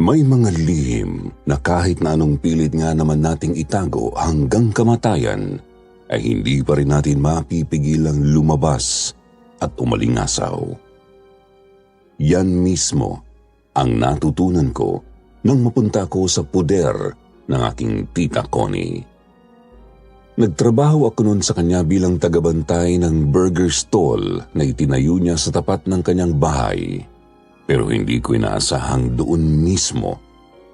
May mga lihim na kahit na anong pilit nga naman nating itago hanggang kamatayan, ay hindi pa rin natin mapipigilang lumabas at umalingasaw. Yan mismo ang natutunan ko nang mapunta ko sa puder ng aking tita Connie. Nagtrabaho ako noon sa kanya bilang tagabantay ng burger stall na itinayo niya sa tapat ng kanyang bahay. Pero hindi ko inaasahang doon mismo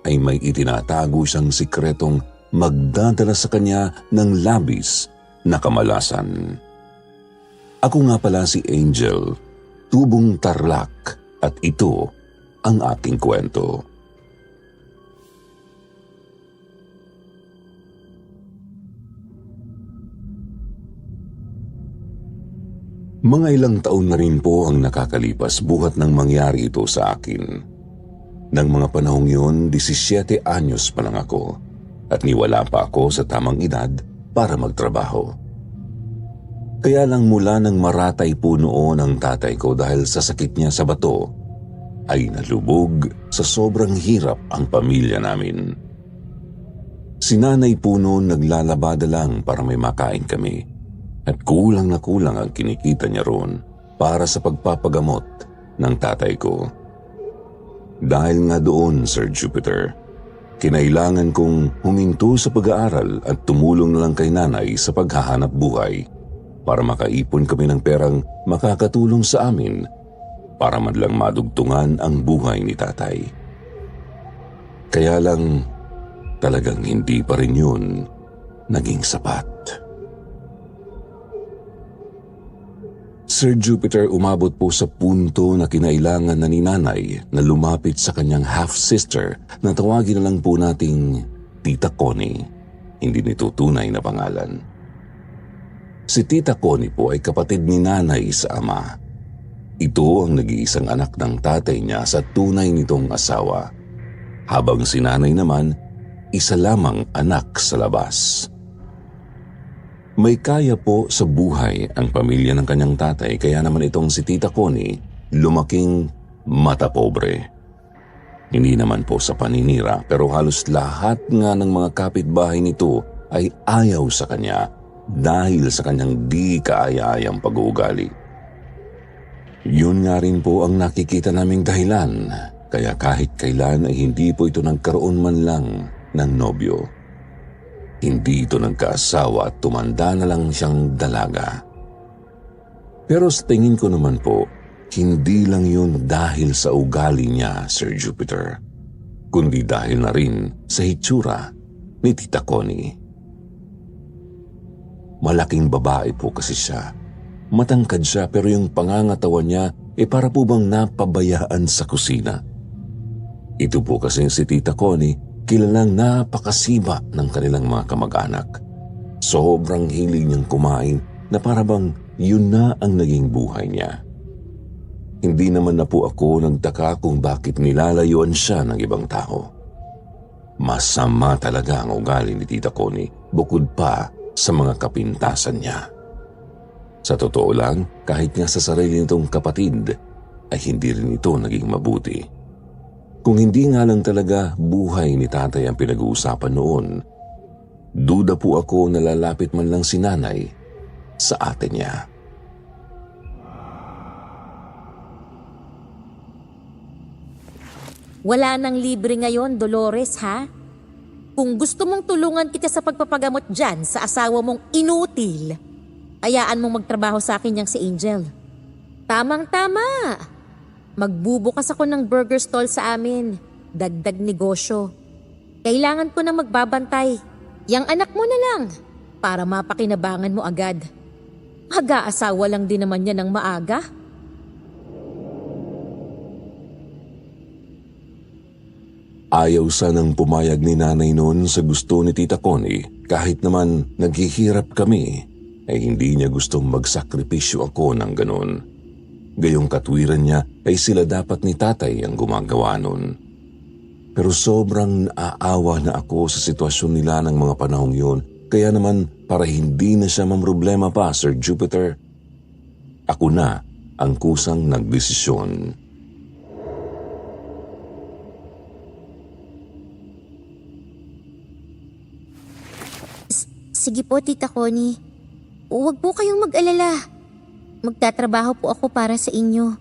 ay may itinatago siyang sikretong magdadala sa kanya ng labis na kamalasan. Ako nga pala si Angel, tubong Tarlac, at ito ang aking kwento. Mga ilang taon na rin po ang nakakalipas buhat nang mangyari ito sa akin. Nang mga panahong yun, 17 anyos pa lang ako at niwala pa ako sa tamang edad para magtrabaho. Kaya lang mula nang maratay po noon ang tatay ko dahil sa sakit niya sa bato, ay nalubog sa sobrang hirap ang pamilya namin. Si nanay po noon naglalabada lang para may makain kami. At kulang na kulang ang kinikita niya roon para sa pagpapagamot ng tatay ko. Dahil nga doon, Sir Jupiter, kinailangan kong huminto sa pag-aaral at tumulong na lang kay nanay sa paghahanap buhay para makaipon kami ng perang makakatulong sa amin para man lang madugtungan ang buhay ni tatay. Kaya lang, talagang hindi pa rin yun naging sapat. Sir Jupiter, umabot po sa punto na kinailangan na ni nanay na lumapit sa kanyang half-sister na tawagin na lang po nating Tita Connie, hindi nito tunay na pangalan. Si Tita Connie po ay kapatid ni nanay sa ama. Ito ang nag-iisang anak ng tatay niya sa tunay nitong asawa, habang si nanay naman, isa lamang anak sa labas. May kaya po sa buhay ang pamilya ng kanyang tatay kaya naman itong si Tita Connie lumaking mata pobre. Hindi naman po sa paninira pero halos lahat nga ng mga kapitbahay nito ay ayaw sa kanya dahil sa kanyang di kaaya-ayang pag-uugali. Yun nga rin po ang nakikita naming dahilan kaya kahit kailan ay hindi po ito nagkaroon man lang ng nobyo. Hindi ito nagkaasawa at tumanda na lang siyang dalaga. Pero sa tingin ko naman po, hindi lang yun dahil sa ugali niya, Sir Jupiter, kundi dahil na rin sa hitsura ni Tita Connie. Malaking babae po kasi siya. Matangkad siya pero yung pangangatawan niya para po bang napabayaan sa kusina. Ito po kasi si Tita Connie, kilalang napakasiba ng kanilang mga kamag-anak. Sobrang hilig niyang kumain na parabang yun na ang naging buhay niya. Hindi naman na po ako nagtaka kung bakit nilalayuan siya ng ibang tao. Masama talaga ang ugali ni Tita Connie bukod pa sa mga kapintasan niya. Sa totoo lang, kahit nga sa sarili nitong kapatid, ay hindi rin ito naging mabuti. Kung hindi nga lang talaga buhay ni tatay ang pinag-uusapan noon, duda po ako na lalapit man lang si nanay sa ate niya. Wala nang libre ngayon, Dolores, ha? Kung gusto mong tulungan kita sa pagpapagamot dyan sa asawa mong inutil, hayaan mong magtrabaho sa akin yang si Angel. Tamang-tama! Magbubukas ako ng burger stall sa amin. Dagdag negosyo. Kailangan ko na magbabantay. Yang anak mo na lang para mapakinabangan mo agad. Mag-aasawa lang din naman niya ng maaga. Ayaw sanang pumayag ni nanay noon sa gusto ni Tita Connie kahit naman naghihirap kami ay hindi niya gustong magsakripisyo ako ng ganun. Gayong katwiran niya ay sila dapat ni tatay ang gumagawa nun. Pero sobrang naaawa na ako sa sitwasyon nila ng mga panahong yun. Kaya naman para hindi na siya mamroblema pa, Sir Jupiter, ako na ang kusang nagdesisyon. Sige po, Tita Connie. Huwag po kayong mag-alala. Magtatrabaho po ako para sa inyo.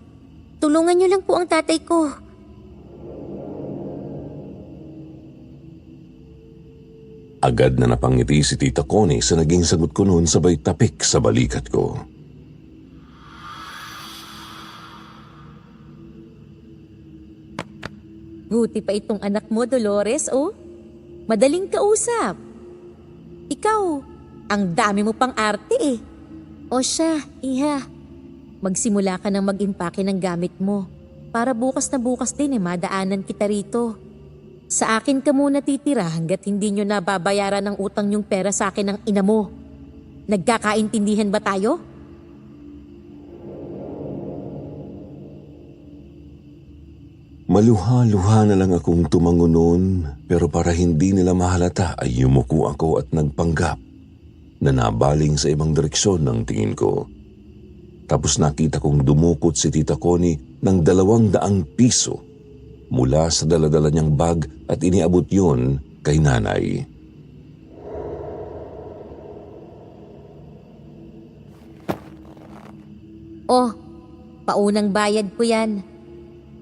Tulungan niyo lang po ang tatay ko. Agad na napangiti si Tita Connie sa naging sagot ko noon sabay tapik sa balikat ko. Buti pa itong anak mo, Dolores, oh. Madaling kausap. Ikaw, ang dami mo pang arte eh. O siya, iha. Magsimula ka ng mag-impake ng gamit mo. Para bukas na bukas din madaanan kita rito. Sa akin ka muna titira hanggat hindi nyo nababayaran ng utang yung pera sa akin ng ina mo. Nagkakaintindihan ba tayo? Maluha-luha na lang akong tumango noon, pero para hindi nila mahalata ay yumuko ako at nagpanggap na nabaling sa ibang direksyon ng tingin ko. Tapos nakita kong dumukot si Tita Connie ng 200 piso mula sa daladala niyang bag at iniabot yun kay nanay. Oh, paunang bayad ko yan.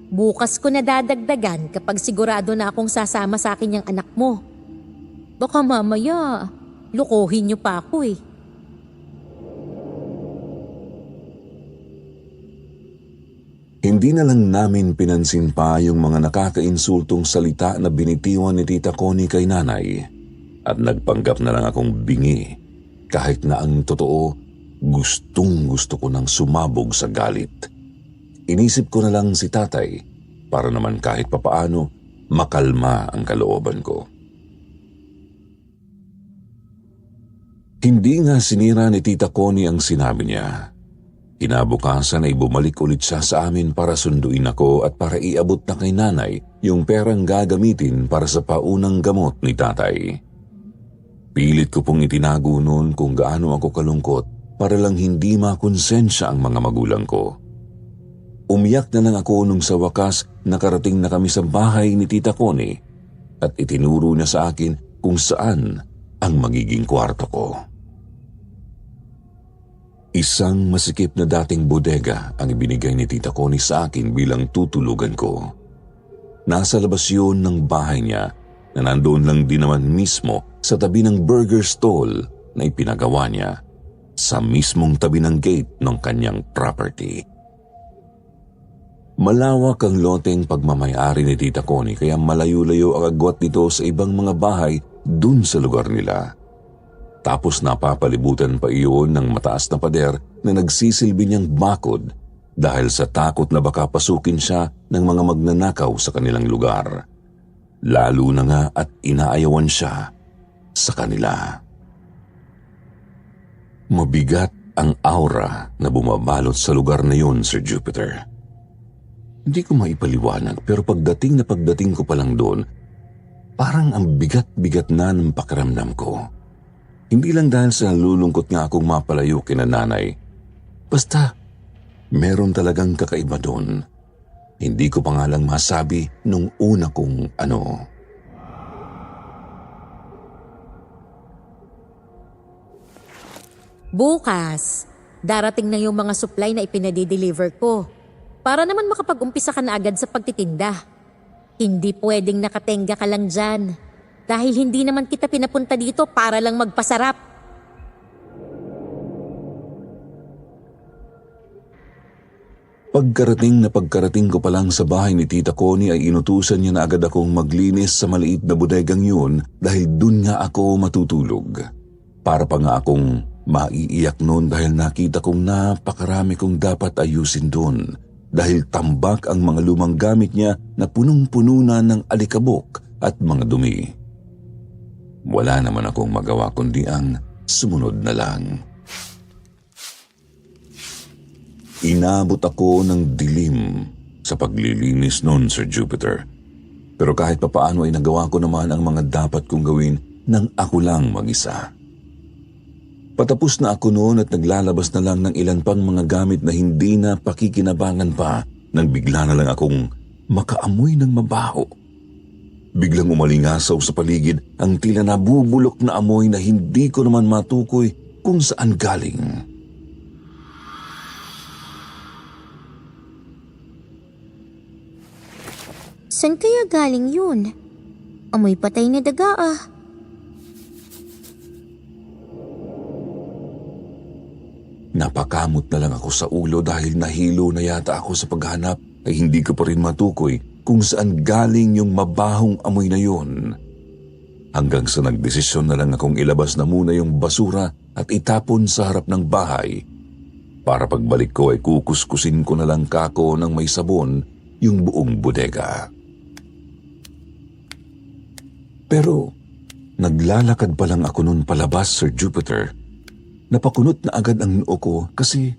Bukas ko na dadagdagan kapag sigurado na akong sasama sa akin yung anak mo. Baka mamaya, lukohin niyo pa ako eh. Hindi na lang namin pinansin pa yung mga nakakainsultong salita na binitiwan ni Tita Connie kay nanay at nagpanggap na lang akong bingi kahit na ang totoo, gustong gusto ko nang sumabog sa galit. Inisip ko na lang si tatay para naman kahit papaano makalma ang kalooban ko. Hindi nga sinira ni Tita Connie ang sinabi niya. Kinabukasan ay bumalik ulit siya sa amin para sunduin ako at para iabot na kay nanay yung perang gagamitin para sa paunang gamot ni tatay. Pilit ko pong itinago noon kung gaano ako kalungkot para lang hindi makonsensya ang mga magulang ko. Umiyak na lang ako nung sa wakas nakarating na kami sa bahay ni Tita Connie at itinuro niya sa akin kung saan ang magiging kwarto ko. Isang masikip na dating bodega ang ibinigay ni Tita Connie sa akin bilang tutulugan ko. Nasa labas yun ng bahay niya na nandoon lang din naman mismo sa tabi ng burger stall na ipinagawa niya sa mismong tabi ng gate ng kanyang property. Malawak ang loteng pagmamayari ni Tita Connie kaya malayo-layo ang agwat nito sa ibang mga bahay dun sa lugar nila. Tapos napapalibutan pa iyon ng mataas na pader na nagsisilbi niyang bakod dahil sa takot na baka pasukin siya ng mga magnanakaw sa kanilang lugar. Lalo na nga at inaayawan siya sa kanila. Mabigat ang aura na bumabalot sa lugar na yun, Sir Jupiter. Hindi ko maipaliwanag pero pagdating ko pa lang doon, parang ang bigat-bigat na ng pakiramdam ko. Hindi lang dahil sa nalulungkot nga akong mapalayo kina nanay. Basta, meron talagang kakaiba doon. Hindi ko pa nga lang masabi nung una kong ano. Bukas, darating na yung mga supply na ipinade-deliver ko. Para naman makapag-umpisa ka na agad sa pagtitinda. Hindi pwedeng nakatenga ka lang dyan. Dahil hindi naman kita pinapunta dito para lang magpasarap. Pagkarating ko pa lang sa bahay ni Tita Connie ay inutusan niya na agad akong maglinis sa maliit na bodegang yun dahil dun nga ako matutulog. Para pa nga akong maiiyak noon dahil nakita kong napakarami kong dapat ayusin doon. Dahil tambak ang mga lumang gamit niya na punong-puno na ng alikabok at mga dumi. Wala naman akong magawa kundi ang sumunod na lang. Inabot ako ng dilim sa paglilinis noon, Sir Jupiter. Pero kahit papaano ay nagawa ko naman ang mga dapat kong gawin nang ako lang mag-isa. Patapos na ako noon at naglalabas na lang ng ilan pang mga gamit na hindi na pakikinabangan pa nang bigla na lang akong makaamoy ng mabaho. Biglang umalingasaw sa paligid ang tila nabubulok na amoy na hindi ko naman matukoy kung saan galing. Saan kaya galing yun? Amoy patay na daga ah. Napakamot na lang ako sa ulo dahil nahilo na yata ako sa paghanap ay hindi ko pa rin matukoy kung saan galing yung mabahong amoy na yun. Hanggang sa nagdesisyon na lang akong ilabas na muna yung basura at itapon sa harap ng bahay. Para pagbalik ko ay kukuskusin ko na lang kako ng may sabon yung buong bodega. Pero naglalakad pa lang ako noon palabas, Sir Jupiter. Napakunot na agad ang noo ko kasi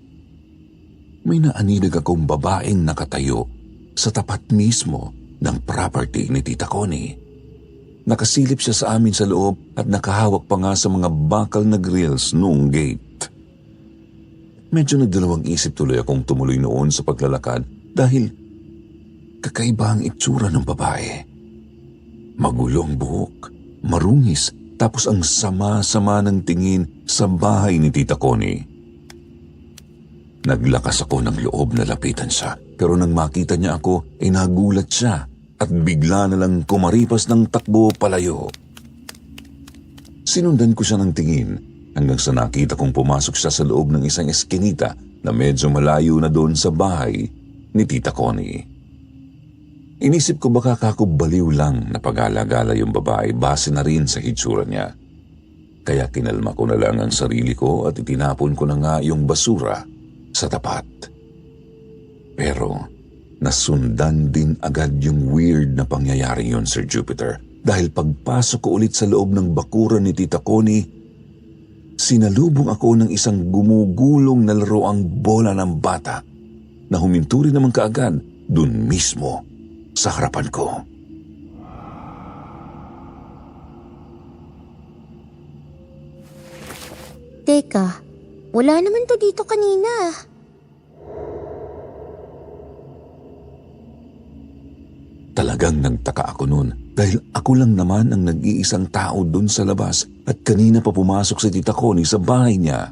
may naanidag akong babaeng nakatayo sa tapat mismo ng property ni Tita Connie. Nakasilip siya sa amin sa loob at nakahawak pa nga sa mga bakal na grills noong gate. Medyo nagdalawang isip tuloy akong tumuloy noon sa paglalakad dahil kakaiba ang itsura ng babae. Magulo ang buhok, marungis, tapos ang sama-sama ng tingin sa bahay ni Tita Connie. Naglakas ako ng loob na lapitan siya, pero nang makita niya ako ay nagulat siya at bigla na lang kumaripas ng takbo palayo. Sinundan ko siya ng tingin hanggang sa nakita kong pumasok siya sa loob ng isang eskinita na medyo malayo na doon sa bahay ni Tita Connie. Inisip ko baka kakubaliw lang na pag-alagala yung babae base na rin sa hitsura niya. Kaya kinalma ko na lang ang sarili ko at itinapon ko na nga yung basura sa tapat. Pero nasundan din agad yung weird na pangyayari yun, Sir Jupiter. Dahil pagpasok ko ulit sa loob ng bakuran ni Tita Connie, sinalubong ako ng isang gumugulong na laroang bola ng bata na huminto rin naman kaagad dun mismo sa harapan ko. Teka, wala naman to dito kanina. Talagang nagtaka ako noon dahil ako lang naman ang nag-iisang tao dun sa labas at kanina pa pumasok si Tita Connie sa bahay niya.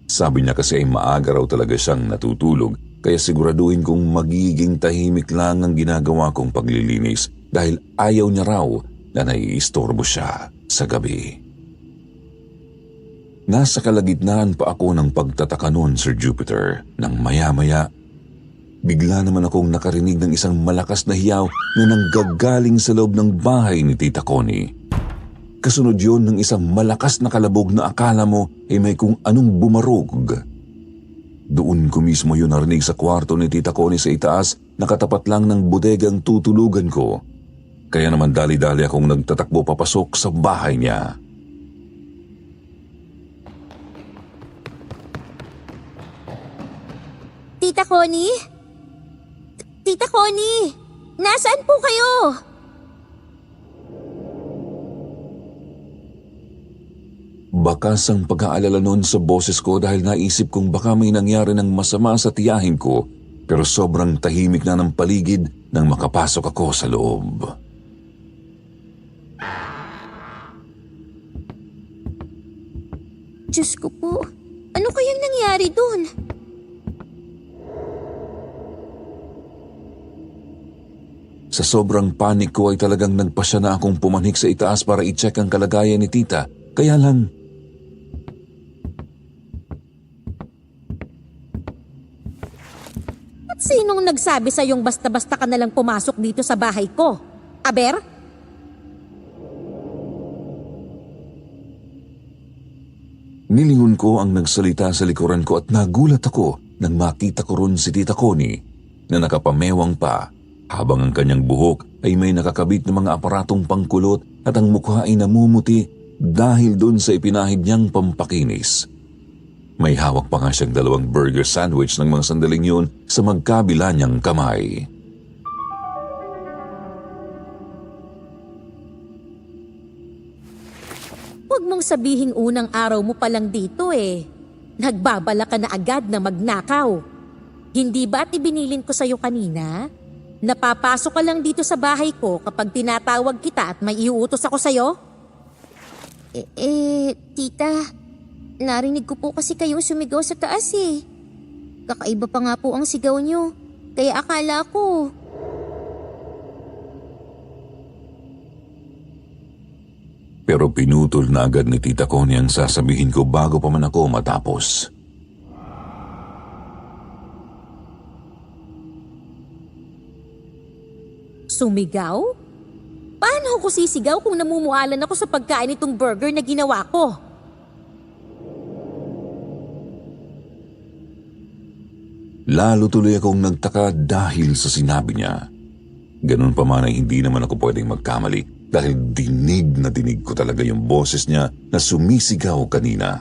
Sabi niya kasi ay maaga raw talaga siyang natutulog kaya siguraduhin kong magiging tahimik lang ang ginagawa kong paglilinis dahil ayaw niya raw na naiistorbo siya sa gabi. Nasa kalagitnaan pa ako ng pagtataka noon, Sir Jupiter, nang maya-maya bigla naman akong nakarinig ng isang malakas na hiyaw na nanggagaling sa loob ng bahay ni Tita Connie. Kasunod yun ng isang malakas na kalabog na akala mo ay may kung anong bumarog. Doon ko mismo yun narinig sa kwarto ni Tita Connie sa itaas, nakatapat lang ng bodegang tutulugan ko. Kaya naman dali-dali akong nagtatakbo papasok sa bahay niya. Tita Connie? Tita Connie! Nasaan po kayo? Bakas ang pag-aalala noon sa boses ko dahil naisip kong baka may nangyari ng masama sa tiyahin ko, pero sobrang tahimik na ng paligid nang makapasok ako sa loob. Diyos ko po, ano kayang nangyari dun? Sa sobrang panik ko ay talagang nagpasya na akong pumanhik sa itaas para i-check ang kalagayan ni Tita. Kaya lang, At sinong nagsabi sa'yong basta-basta ka nalang pumasok dito sa bahay ko? Aber? nilingon ko ang nagsalita sa likuran ko at nagulat ako nang makita ko ron si Tita Connie na nakapamewang pa habang ang kanyang buhok ay may nakakabit na mga aparatong pangkulot at ang mukha ay namumuti dahil doon sa ipinahid niyang pampakinis. May hawak pa nga siyang 2 burger sandwich ng mga sandaling yun sa magkabila niyang kamay. Huwag mong sabihing unang araw mo pa lang dito eh. Nagbabala ka na agad na magnakaw. Hindi ba't ibinilin ko sa'yo kanina? Napapasok ka lang dito sa bahay ko kapag tinatawag kita at may iuutos ako sa'yo? Tita, narinig ko po kasi kayong sumigaw sa taas eh. Kakaiba pa nga po ang sigaw niyo, kaya akala ko... Pero pinutol na agad ni Tita Connie ang sasabihin ko bago pa man ako matapos. Sumigaw? Paano ako sisigaw kung namumualan ako sa pagkain nitong burger na ginawa ko? Lalo tuloy akong nagtaka dahil sa sinabi niya. Ganun pa man ay hindi naman ako pwedeng magkamali dahil dinig na dinig ko talaga yung boses niya na sumisigaw kanina.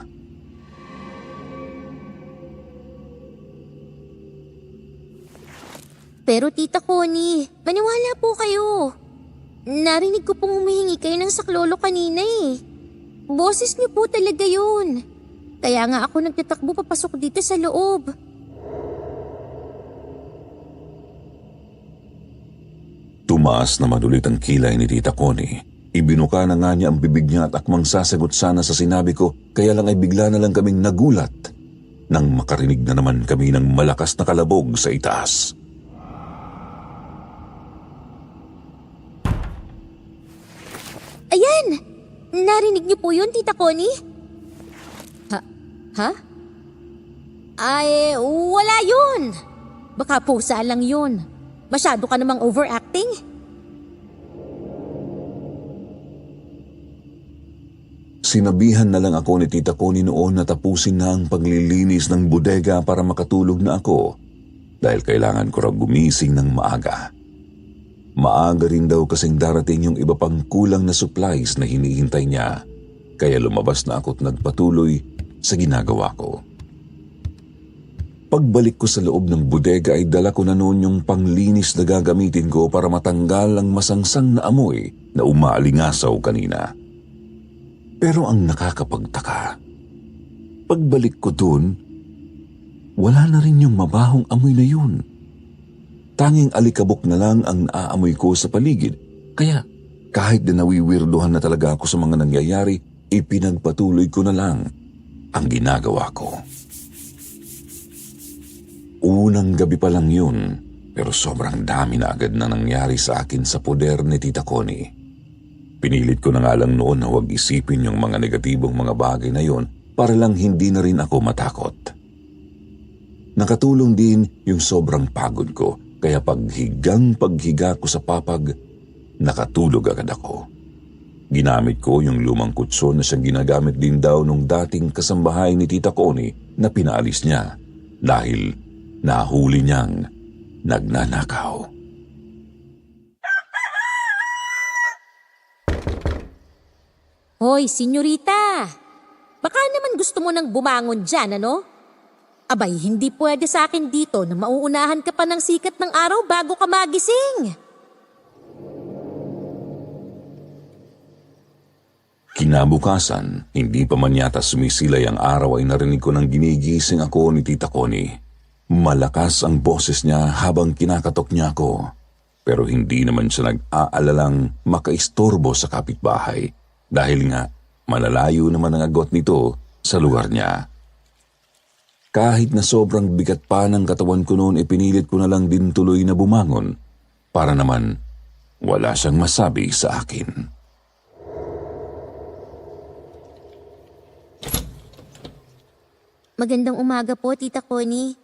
Pero Tita Connie, maniwala po kayo. Narinig ko pong humihingi kayo ng saklolo kanina eh. Boses niyo po talaga yun. Kaya nga ako nagtatakbo papasok dito sa loob. Tumaas na madulit ang kilay ni Tita Connie. Ibinuka na nga niya ang bibig niya at akmang sasagot sana sa sinabi ko, kaya lang ay bigla na lang kaming nagulat nang makarinig na naman kami ng malakas na kalabog sa itaas. Ayan! Narinig niyo po yun, Tita Connie? Ha? Ay, wala yun. Baka pusa lang yun. Masyado ka namang overacting. Sinabihan na lang ako ni Tita Connie noon na tapusin na ang paglilinis ng bodega para makatulog na ako dahil kailangan ko raw gumising ng maaga. Maaga rin daw kasing darating yung iba pang kulang na supplies na hinihintay niya kaya lumabas na ako at nagpatuloy sa ginagawa ko. Pagbalik ko sa loob ng bodega ay dala ko na noon yung panglinis na gagamitin ko para matanggal ang masangsang na amoy na umaalingasaw kanina. Pero ang nakakapagtaka, pagbalik ko dun, wala na rin yung mabahong amoy na yun. Tanging alikabok na lang ang naaamoy ko sa paligid, kaya kahit na nawiwirduhan na talaga ako sa mga nangyayari, ipinagpatuloy ko na lang ang ginagawa ko. Unang gabi pa lang yun, pero sobrang dami na agad na nangyari sa akin sa poder ni Tita Connie. Pinilit ko na nga lang noon na huwag isipin yung mga negatibong mga bagay na yun para lang hindi na rin ako matakot. Nakatulong din yung sobrang pagod ko, kaya paghiga ko sa papag, nakatulog agad ako. Ginamit ko yung lumang kutson na siyang ginagamit din daw nung dating kasambahay ni Tita Connie na pinaalis niya dahil nahuli niyang nagnanakaw. Hoy, senyorita! Baka naman gusto mo nang bumangon dyan, ano? Abay, hindi pwede sa akin dito na mauunahan ka pa ng sikat ng araw bago ka magising. Kinabukasan, hindi pa man yata sumisilay ang araw ay narinig ko nang ginigising ako ni Tita Connie. Malakas ang boses niya habang kinakatok niya ako. Pero hindi naman siya nag-aalalang makaistorbo sa kapitbahay dahil nga malalayo naman ang agot nito sa lugar niya. Kahit na sobrang bigat pa ng katawan ko noon, ipinilit ko na lang din tuloy na bumangon para naman wala siyang masabi sa akin. Magandang umaga po, Tita Connie.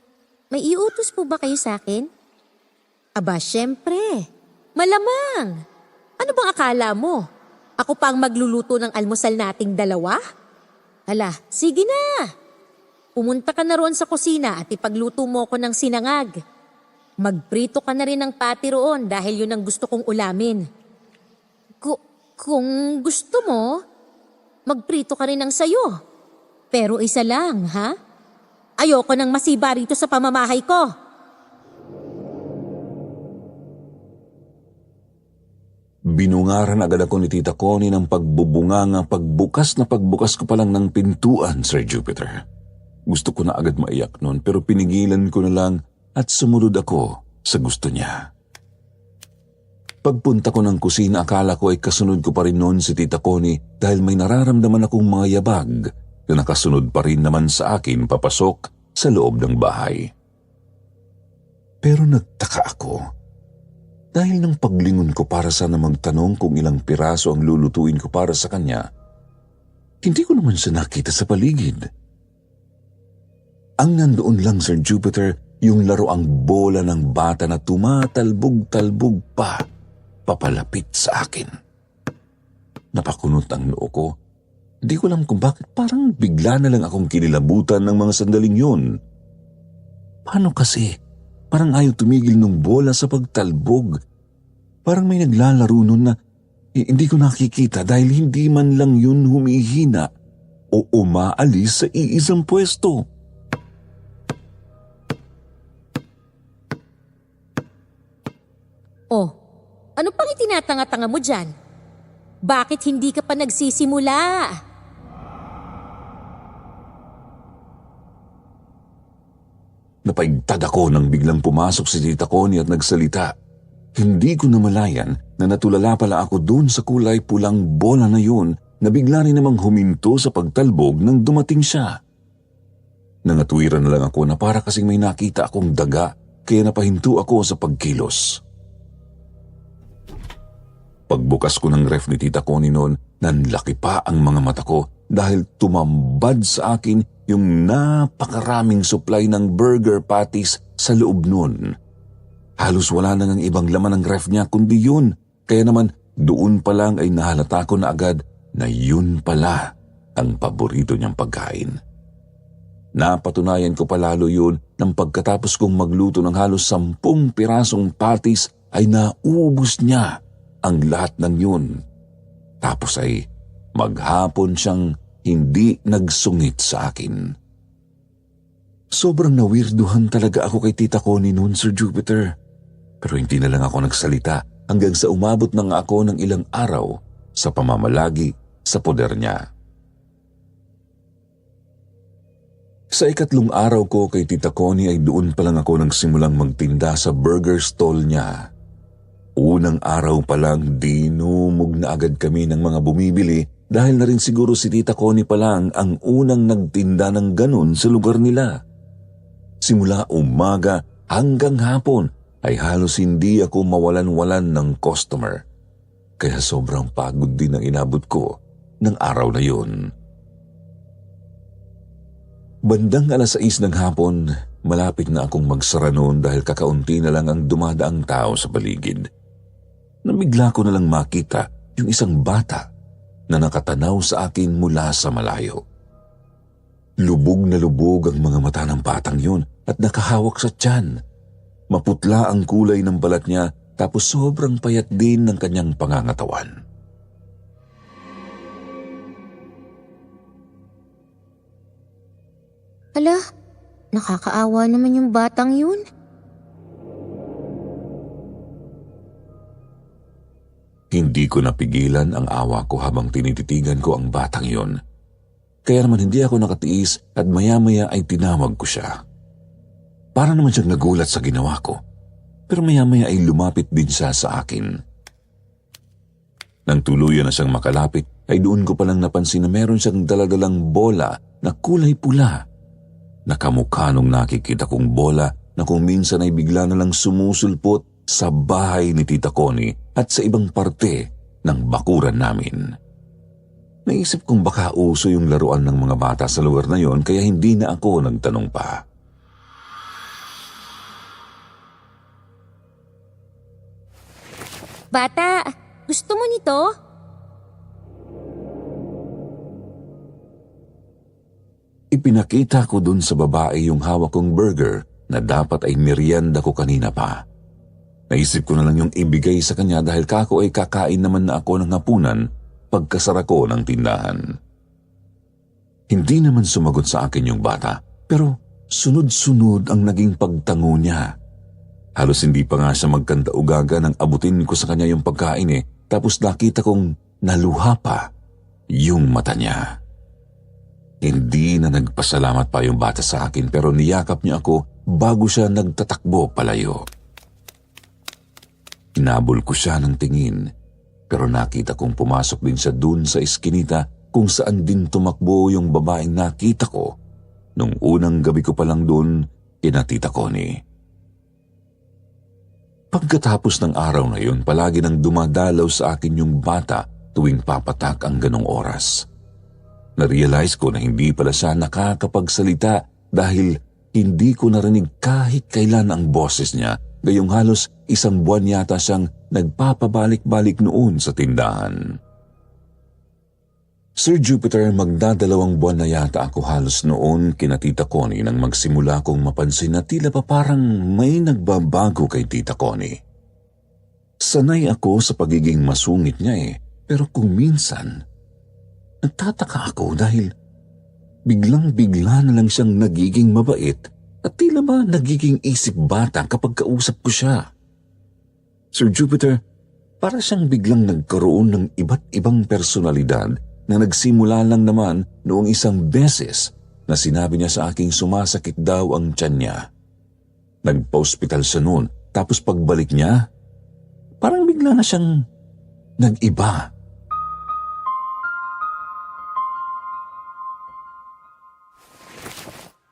May iutos po ba kayo sa akin? Aba, syempre. Malamang. Ano bang akala mo? Ako pa ang magluluto ng almusal nating dalawa? Hala, sige na. Pumunta ka na roon sa kusina at ipagluto mo ko ng sinangag. Magprito ka na rin ng pati roon dahil yun ang gusto kong ulamin. Kung gusto mo, magprito ka rin ng sayo. Pero isa lang, ha? Ayoko nang masiba rito sa pamamahay ko. Binungaran agad ako ni Tita Connie ng pagbubunganga pagbukas ko pa lang ng pintuan, Sir Jupiter. Gusto ko na agad maiyak noon pero pinigilan ko na lang at sumunod ako sa gusto niya. Pagpunta ko ng kusina, akala ko ay kasunod ko pa rin noon si Tita Connie dahil may nararamdaman akong mga yabag na nakasunod pa rin naman sa akin papasok sa loob ng bahay. Pero nagtaka ako dahil nang paglingon ko para sana magtanong kung ilang piraso ang lulutuin ko para sa kanya, hindi ko naman siya nakita sa paligid. Ang nandoon lang, Sir Jupiter, yung laruang bola ng bata na tumatalbog-talbog pa papalapit sa akin. Napakunot ang noo ko. Hindi ko alam kung bakit parang bigla na lang akong kinilabutan ng mga sandaling yun. Paano kasi? Parang ayaw tumigil ng bola sa pagtalbog. Parang may naglalaro nun na hindi ko nakikita dahil hindi man lang yun humihina o umaalis sa iisang pwesto. Oh, ano pang itinatanga-tanga mo dyan? Bakit hindi ka pa nagsisimula? Napaigtad ako nang biglang pumasok si Tita Connie at nagsalita. Hindi ko namalayan na natulala pala ako doon sa kulay pulang bola na yun na bigla rin namang huminto sa pagtalbog nang dumating siya. Nangatwiran na lang ako na para kasing may nakita akong daga kaya napahinto ako sa pagkilos. Pagbukas ko ng ref ni Tita Connie noon, nanlaki pa ang mga mata ko dahil tumambad sa akin yung napakaraming supply ng burger patties sa loob nun. Halos wala na ng ibang laman ng ref niya kundi yun. Kaya naman doon pa lang ay nahalata ko na agad na yun pala ang paborito niyang pagkain. Napatunayan ko palalo yun nang pagkatapos kong magluto ng halos 10 pirasong patties ay naubos niya ang lahat ng yun. Tapos ay maghapon siyang hindi nagsungit sa akin. Sobrang nawirduhan talaga ako kay Tita Connie noon, Sir Jupiter. Pero hindi na lang ako nagsalita hanggang sa umabot na nga ako ng ilang araw sa pamamalagi sa poder niya. Sa 3 araw ko kay Tita Connie ay doon pa lang ako nagsimulang magtinda sa burger stall niya. Unang araw pa lang dinumog na agad kami ng mga bumibili dahil na rin siguro si Tita Connie pa lang ang unang nagtinda ng ganun sa lugar nila. Simula umaga hanggang hapon ay halos hindi ako mawalan-walan ng customer. Kaya sobrang pagod din ang inabot ko ng araw na yun. Bandang 6:00 ng hapon, malapit na akong magsara noon dahil kakaunti na lang ang dumadaang tao sa paligid. Nabigla ko na lang makita yung isang bata na nakatanaw sa akin mula sa malayo. Lubog na lubog ang mga mata ng batang yun at nakahawak sa tiyan. Maputla ang kulay ng balat niya tapos sobrang payat din ng kanyang pangangatawan. Hala, nakakaawa naman yung batang yun. Hindi ko napigilan ang awa ko habang tinititigan ko ang batang yon. Kaya naman hindi ako nakatiis at maya-maya ay tinawag ko siya. Para naman siyang nagulat sa ginawa ko. Pero maya-maya ay lumapit din siya sa akin. Nang tuluyan na siyang makalapit, ay doon ko palang napansin na meron siyang daladalang bola na kulay pula. Nakamukha nung nakikita kong bola na kung minsan ay bigla na lang sumusulpot sa bahay ni Tita Connie at sa ibang parte ng bakuran namin. Naisip kong baka uso yung laruan ng mga bata sa lugar na yon kaya hindi na ako nagtanong pa. Bata, gusto mo nito? Ipinakita ko dun sa babae yung hawak kong burger na dapat ay merienda ko kanina pa. Naisip ko na lang yung ibigay sa kanya dahil kako ay kakain naman na ako ng hapunan pagkasara ko ng tindahan. Hindi naman sumagot sa akin yung bata, pero sunod-sunod ang naging pagtango niya. Halos hindi pa nga siya magkanta-ugaga nang abutin ko sa kanya yung pagkain tapos nakita kong naluha pa yung mata niya. Hindi na nagpasalamat pa yung bata sa akin pero niyakap niya ako bago siya nagtatakbo palayo. Inabol ko siya ng tingin, pero nakita kong pumasok din siya dun sa iskinita kung saan din tumakbo yung babaeng nakita ko nung unang gabi ko pa lang dun kina Tita Connie. Pagkatapos ng araw na yun, palagi nang dumadalaw sa akin yung bata tuwing papatak ang ganong oras. Narealize ko na hindi pala siya nakakapagsalita dahil hindi ko narinig kahit kailan ang boses niya, gayong halos 1 buwan yata siyang nagpapabalik-balik noon sa tindahan. Sir Jupiter, magdadalawang buwan na yata ako halos noon kina Tita Connie nang magsimula kong mapansin na tila pa parang may nagbabago kay Tita Connie. Sanay ako sa pagiging masungit niya pero kung minsan, nagtataka ako dahil biglang-bigla na lang siyang nagiging mabait at tila ba nagiging isip bata kapag kausap ko siya. Sir Jupiter, para siyang biglang nagkaroon ng iba't ibang personalidad na nagsimula lang naman noong isang beses na sinabi niya sa aking sumasakit daw ang tiyan niya. Nagpa-ospital siya noon, tapos pagbalik niya, parang bigla na siyang nag-iba.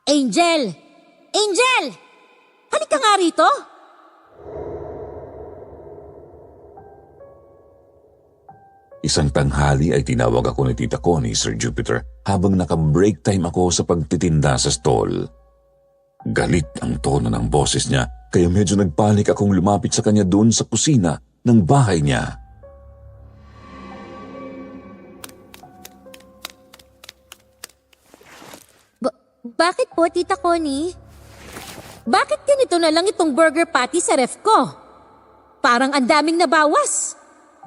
Angel! Angel! Halika nga rito! Isang tanghali ay tinawag ako ni Tita Connie, Sir Jupiter, habang naka-break time ako sa pagtitinda sa stall. Galit ang tono ng boses niya, kaya medyo nagpanik akong lumapit sa kanya doon sa kusina ng bahay niya. Bakit po, Tita Connie? Bakit ganito na lang itong burger patty sa ref ko? Parang ang daming nabawas.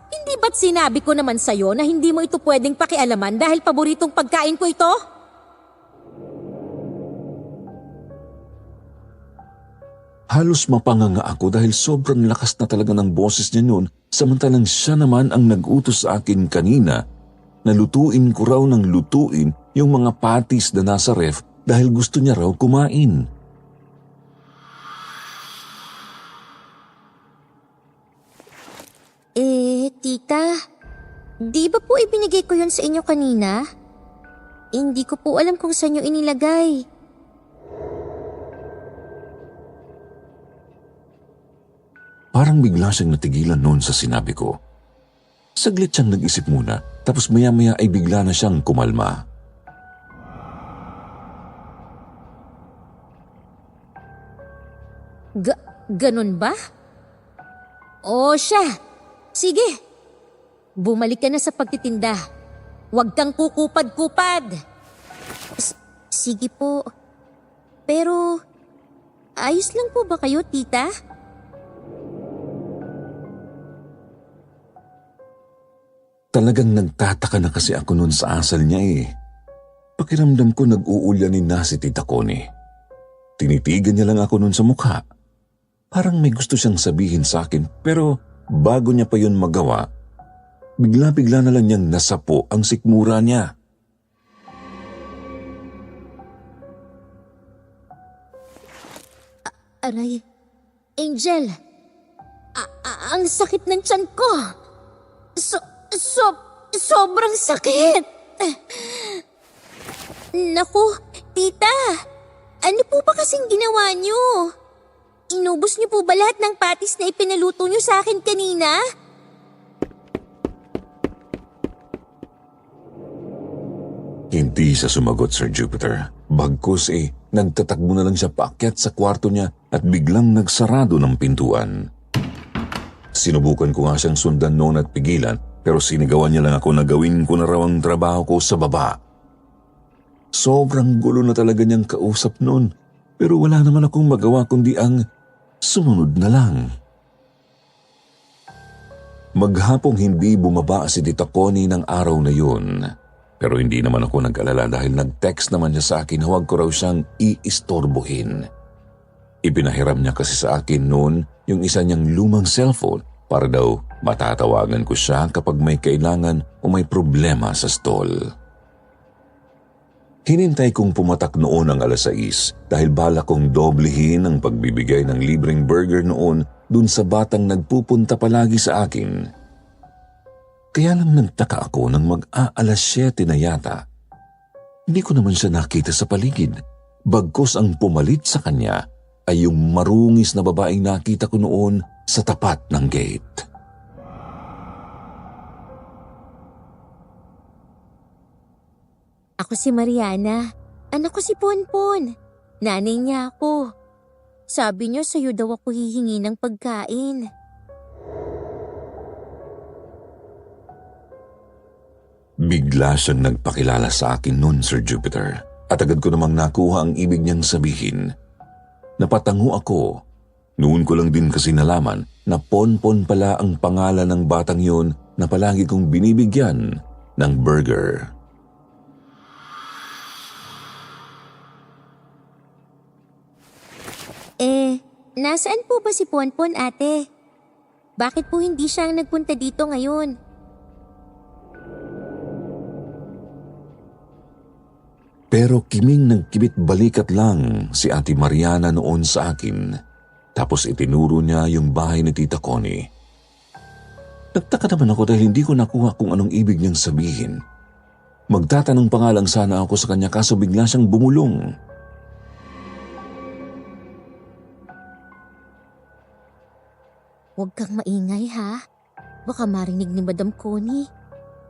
Hindi ba't sinabi ko naman sa'yo na hindi mo ito pwedeng pakialaman dahil paboritong pagkain ko ito? Halos mapanganga ako dahil sobrang lakas na talaga ng boses niya noon, samantalang siya naman ang nag-utos sa akin kanina na lutuin ko raw ng lutuin yung mga patties na nasa ref dahil gusto niya raw kumain. Tita, di ba po ibinigay ko yun sa inyo kanina? Hindi ko po alam kung saan nyo inilagay. Parang bigla siyang natigilan noon sa sinabi ko. Saglit siyang nag-isip muna, tapos maya-maya ay bigla na siyang kumalma. Ganun ba? O siya, sige. Bumalik ka na sa pagtitinda. Huwag kang kukupad-kupad. Sige po. Pero, ayos lang po ba kayo, tita? Talagang nagtataka na kasi ako noon sa asal niya Pakiramdam ko nag-uulyanin na si Tita Connie. Tinitigan niya lang ako noon sa mukha. Parang may gusto siyang sabihin sa akin, pero bago niya pa yun magawa, bigla-bigla na lang niyang nasapo ang sikmura niya. Aray, Angel, ang sakit ng tiyan ko. Sobrang sakit. Naku, tita, ano po ba kasing ginawa niyo? Inubos niyo po ba lahat ng patis na ipinaluto niyo sa akin kanina? Hindi siya sumagot, Sir Jupiter. Bagkus nagtatakbo na lang siya paakyat sa kwarto niya at biglang nagsarado ng pintuan. Sinubukan ko nga siyang sundan noon at pigilan, pero sinigawan niya lang ako na gawin ko na raw ang trabaho ko sa baba. Sobrang gulo na talaga niyang kausap noon, pero wala naman akong magawa kundi ang sumunod na lang. Maghapong hindi bumaba si Tita Connie ng araw na yun. Pero hindi naman ako nag-alala dahil nag-text naman niya sa akin na huwag ko raw siyang iistorbohin. Ipinahiram niya kasi sa akin noon yung isa niyang lumang cellphone para daw matatawagan ko siya kapag may kailangan o may problema sa stall. Hinintay kong pumatak noon ang 6:00 dahil bala kong doblehin ang pagbibigay ng libreng burger noon dun sa batang nagpupunta palagi sa akin. Kaya lang nagtaka ako nang mag-7 na yata. Hindi ko naman siya nakita sa paligid. Bagkus ang pumalit sa kanya ay yung marungis na babaeng nakita ko noon sa tapat ng gate. Ako si Mariana. Anak ko si Ponpon. Nanay niya ako. Sabi niya sa'yo daw ako hihingi ng pagkain. Bigla siyang nagpakilala sa akin noon, Sir Jupiter, at agad ko namang nakuha ang ibig niyang sabihin. Napatango ako. Noon ko lang din kasi nalaman na Ponpon pala ang pangalan ng batang yun na palagi kong binibigyan ng burger. Nasaan po ba si Ponpon, ate? Bakit po hindi siya ang nagpunta dito ngayon? Pero kiming nagkibit balikat lang si Ate Mariana noon sa akin. Tapos itinuro niya yung bahay ni Tita Connie. Nagtaka naman ako dahil hindi ko nakuha kung anong ibig niyang sabihin. Magtatanong pa nga lang sana ako sa kanya kaso bigla siyang bumulong. Huwag kang maingay ha. Baka marinig ni Madam Connie.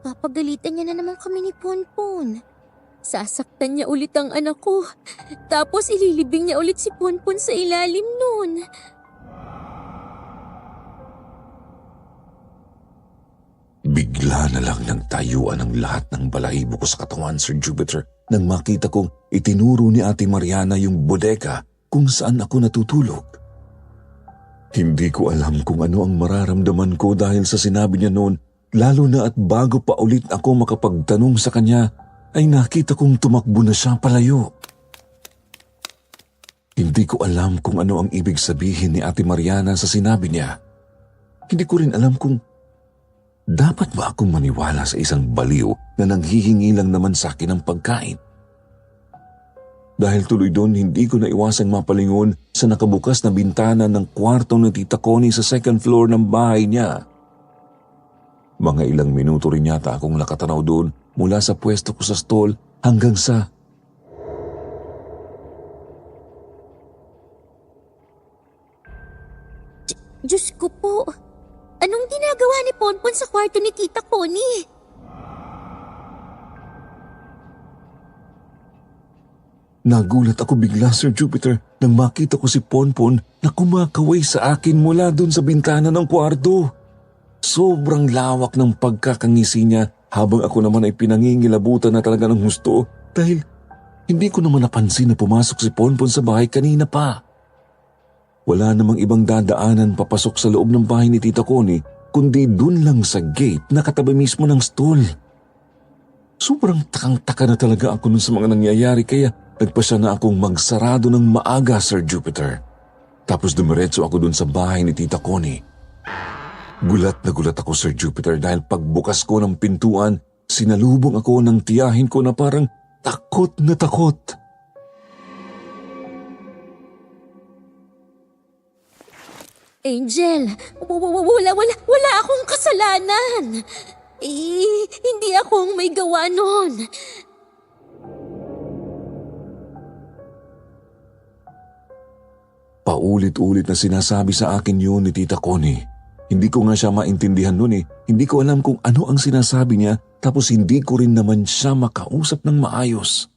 Papagalitan niya na naman kami ni Ponpon. Sasaktan niya ulit ang anak ko. Tapos ililibing niya ulit si Ponpon sa ilalim nun. Bigla na lang nagtayuan ang lahat ng balahibo ko sa katawan, Sir Jupiter, nang makita kong itinuro ni Ate Mariana yung bodega kung saan ako natutulog. Hindi ko alam kung ano ang mararamdaman ko dahil sa sinabi niya noon, lalo na at bago pa ulit ako makapagtanong sa kanya, ay nakita kong tumakbo na siya palayo. Hindi ko alam kung ano ang ibig sabihin ni Ate Mariana sa sinabi niya. Hindi ko rin alam kung dapat ba akong maniwala sa isang baliw na nanghihingi lang naman sa akin ng pagkain. Dahil tuloy doon, hindi ko naiwasang mapalingon sa nakabukas na bintana ng kwarto ng Tita Connie sa second floor ng bahay niya. Mga ilang minuto rin yata akong nakatanaw doon mula sa pwesto ko sa stall hanggang sa... Diyos ko po, anong ginagawa ni Ponpon sa kwarto ni Tita Connie? Nagulat ako bigla, Sir Jupiter, nang makita ko si Ponpon na kumakaway sa akin mula doon sa bintana ng kwarto. Sobrang lawak ng pagkakangisi niya habang ako naman ay pinangingilabutan na talaga ng husto dahil hindi ko naman napansin na pumasok si Ponpon sa bahay kanina pa. Wala namang ibang dadaanan papasok sa loob ng bahay ni Tita Connie kundi dun lang sa gate na katabi mismo ng stall. Sobrang takang-taka na talaga ako nun sa mga nangyayari kaya nagpasya na akong magsarado ng maaga, Sir Jupiter. Tapos dumiretso ako dun sa bahay ni Tita Connie. Gulat na gulat ako, Sir Jupiter, dahil pagbukas ko ng pintuan, sinalubong ako ng tiyahin ko na parang takot na takot. Angel, wala akong kasalanan. Hindi akong may gawa nun. Paulit-ulit na sinasabi sa akin yun ni Tita Connie. Hindi ko nga siya maintindihan nun eh. Hindi ko alam kung ano ang sinasabi niya tapos hindi ko rin naman siya makausap ng maayos.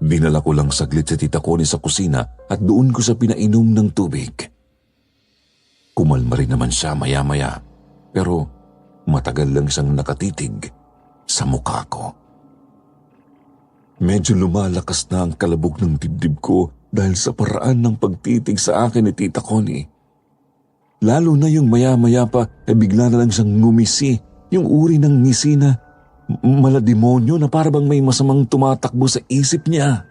Dinala ko lang saglit si Tita Connie sa kusina at doon ko sa pinainom ng tubig. Kumalma rin naman siya maya-maya pero matagal lang siyang nakatitig sa mukha ko. Medyo lumalakas na ang kalabog ng dibdib ko dahil sa paraan ng pagtitig sa akin ni Tita Connie. Lalo na yung maya-maya pa bigla na lang siyang ngumisi, yung uri ng ngisi na malademonyo na parabang may masamang tumatakbo sa isip niya.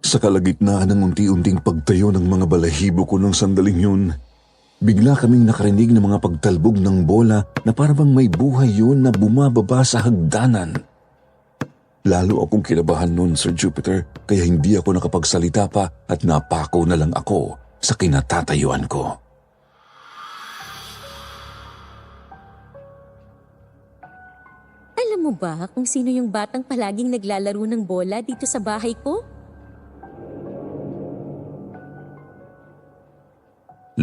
Sa kalagitnaan ng unti-unting pagtayo ng mga balahibo ko ng sandaling yun, bigla kaming nakarinig ng mga pagtalbog ng bola na parabang may buhay yun na bumababa sa hagdanan. Lalo akong kinabahan noon, Sir Jupiter, kaya hindi ako nakapagsalita pa at napako na lang ako sa kinatatayuan ko. Alam mo ba kung sino yung batang palaging naglalaro ng bola dito sa bahay ko?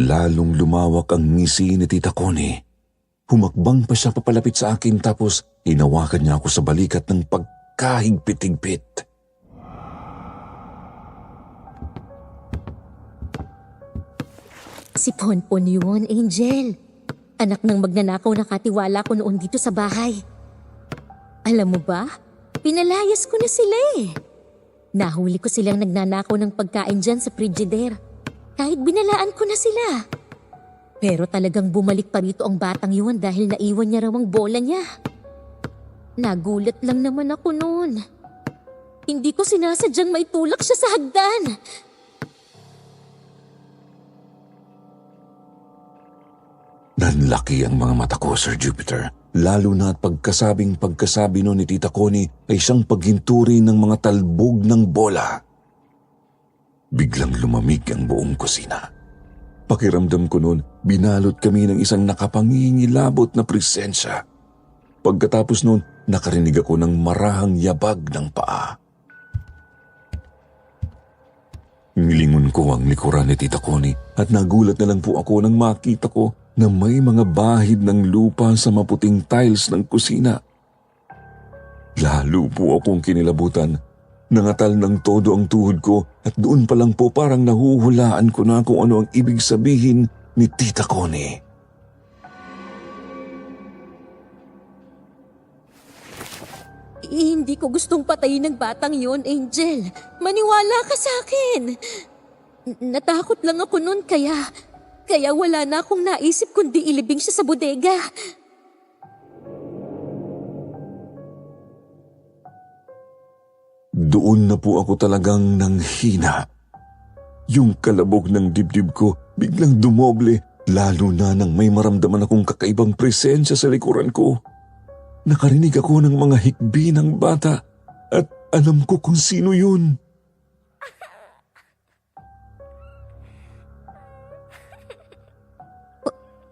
Lalong lumawak ang ngisi ni Tita Connie. Humakbang pa siya papalapit sa akin tapos hinawakan niya ako sa balikat ng pagkahigpit-higpit. Si Ponpon yun, Angel. Anak ng magnanakaw na katiwala ko noon dito sa bahay. Alam mo ba, pinalayas ko na sila eh. Nahuli ko silang nagnanakaw ng pagkain dyan sa frigidaire. Kahit binalaan ko na sila. Pero talagang bumalik pa rito ang batang yun dahil naiwan niya raw ang bola niya. Nagulat lang naman ako noon. Hindi ko sinasadyang maitulak siya sa hagdan. Nanlaki ang mga mata ko, Sir Jupiter. Lalo na at pagkasabi no ni Tita Connie ay siyang paghinturi ng mga talbog ng bola. Biglang lumamig ang buong kusina. Pakiramdam ko noon, binalot kami ng isang nakapangingilabot na presensya. Pagkatapos noon, nakarinig ako ng marahang yabag ng paa. Nilingon ko ang likuran ni Tita Connie at nagulat na lang po ako nang makita ko na may mga bahid ng lupa sa maputing tiles ng kusina. Lalo po akong kinilabutan. Nangatal ng todo ang tuhod ko at doon pa lang po parang nahuhulaan ko na kung ano ang ibig sabihin ni Tita Connie. Hindi ko gustong patayin ng batang yon, Angel. Maniwala ka sa akin. Natakot lang ako noon kaya wala na akong naisip kundi ilibing siya sa bodega. Doon na po ako talagang nanghina. Yung kalabog ng dibdib ko biglang dumoble, lalo na nang may maramdaman akong kakaibang presensya sa likuran ko. Nakarinig ako ng mga hikbi ng bata at alam ko kung sino yun.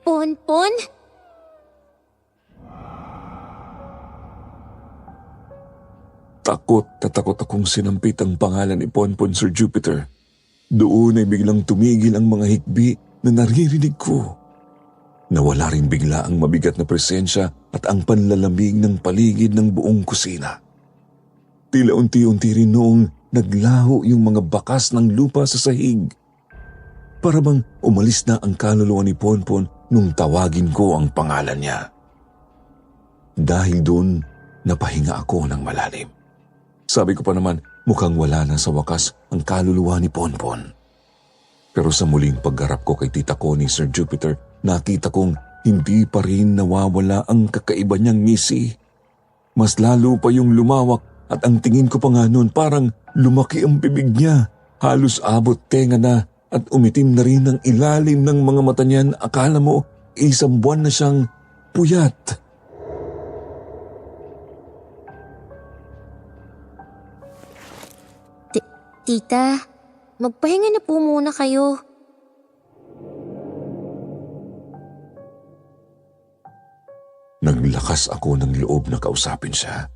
Ponpon? Takot na takot akong sinampit ang pangalan ni Ponpon, Sir Jupiter. Doon ay biglang tumigil ang mga hikbi na naririnig ko. Nawala rin bigla ang mabigat na presensya at ang panlalamig ng paligid ng buong kusina. Tila unti-unti rin noong naglaho yung mga bakas ng lupa sa sahig. Para bang umalis na ang kaluluwa ni Ponpon nung tawagin ko ang pangalan niya. Dahil doon, napahinga ako ng malalim. Sabi ko pa naman, mukhang wala na sa wakas ang kaluluwa ni Ponpon. Pero sa muling paggarap ko kay Tita Connie, Sir Jupiter, nakita kong hindi pa rin nawawala ang kakaiba niyang ngisi. Mas lalo pa yung lumawak at ang tingin ko pa nga noon parang lumaki ang bibig niya. Halos abot tenga na at umitim na rin ang ilalim ng mga mata niyan. Akala mo isang buwan na siyang puyat. Tita, magpahinga na po muna kayo. Naglakas ako ng loob na kausapin siya.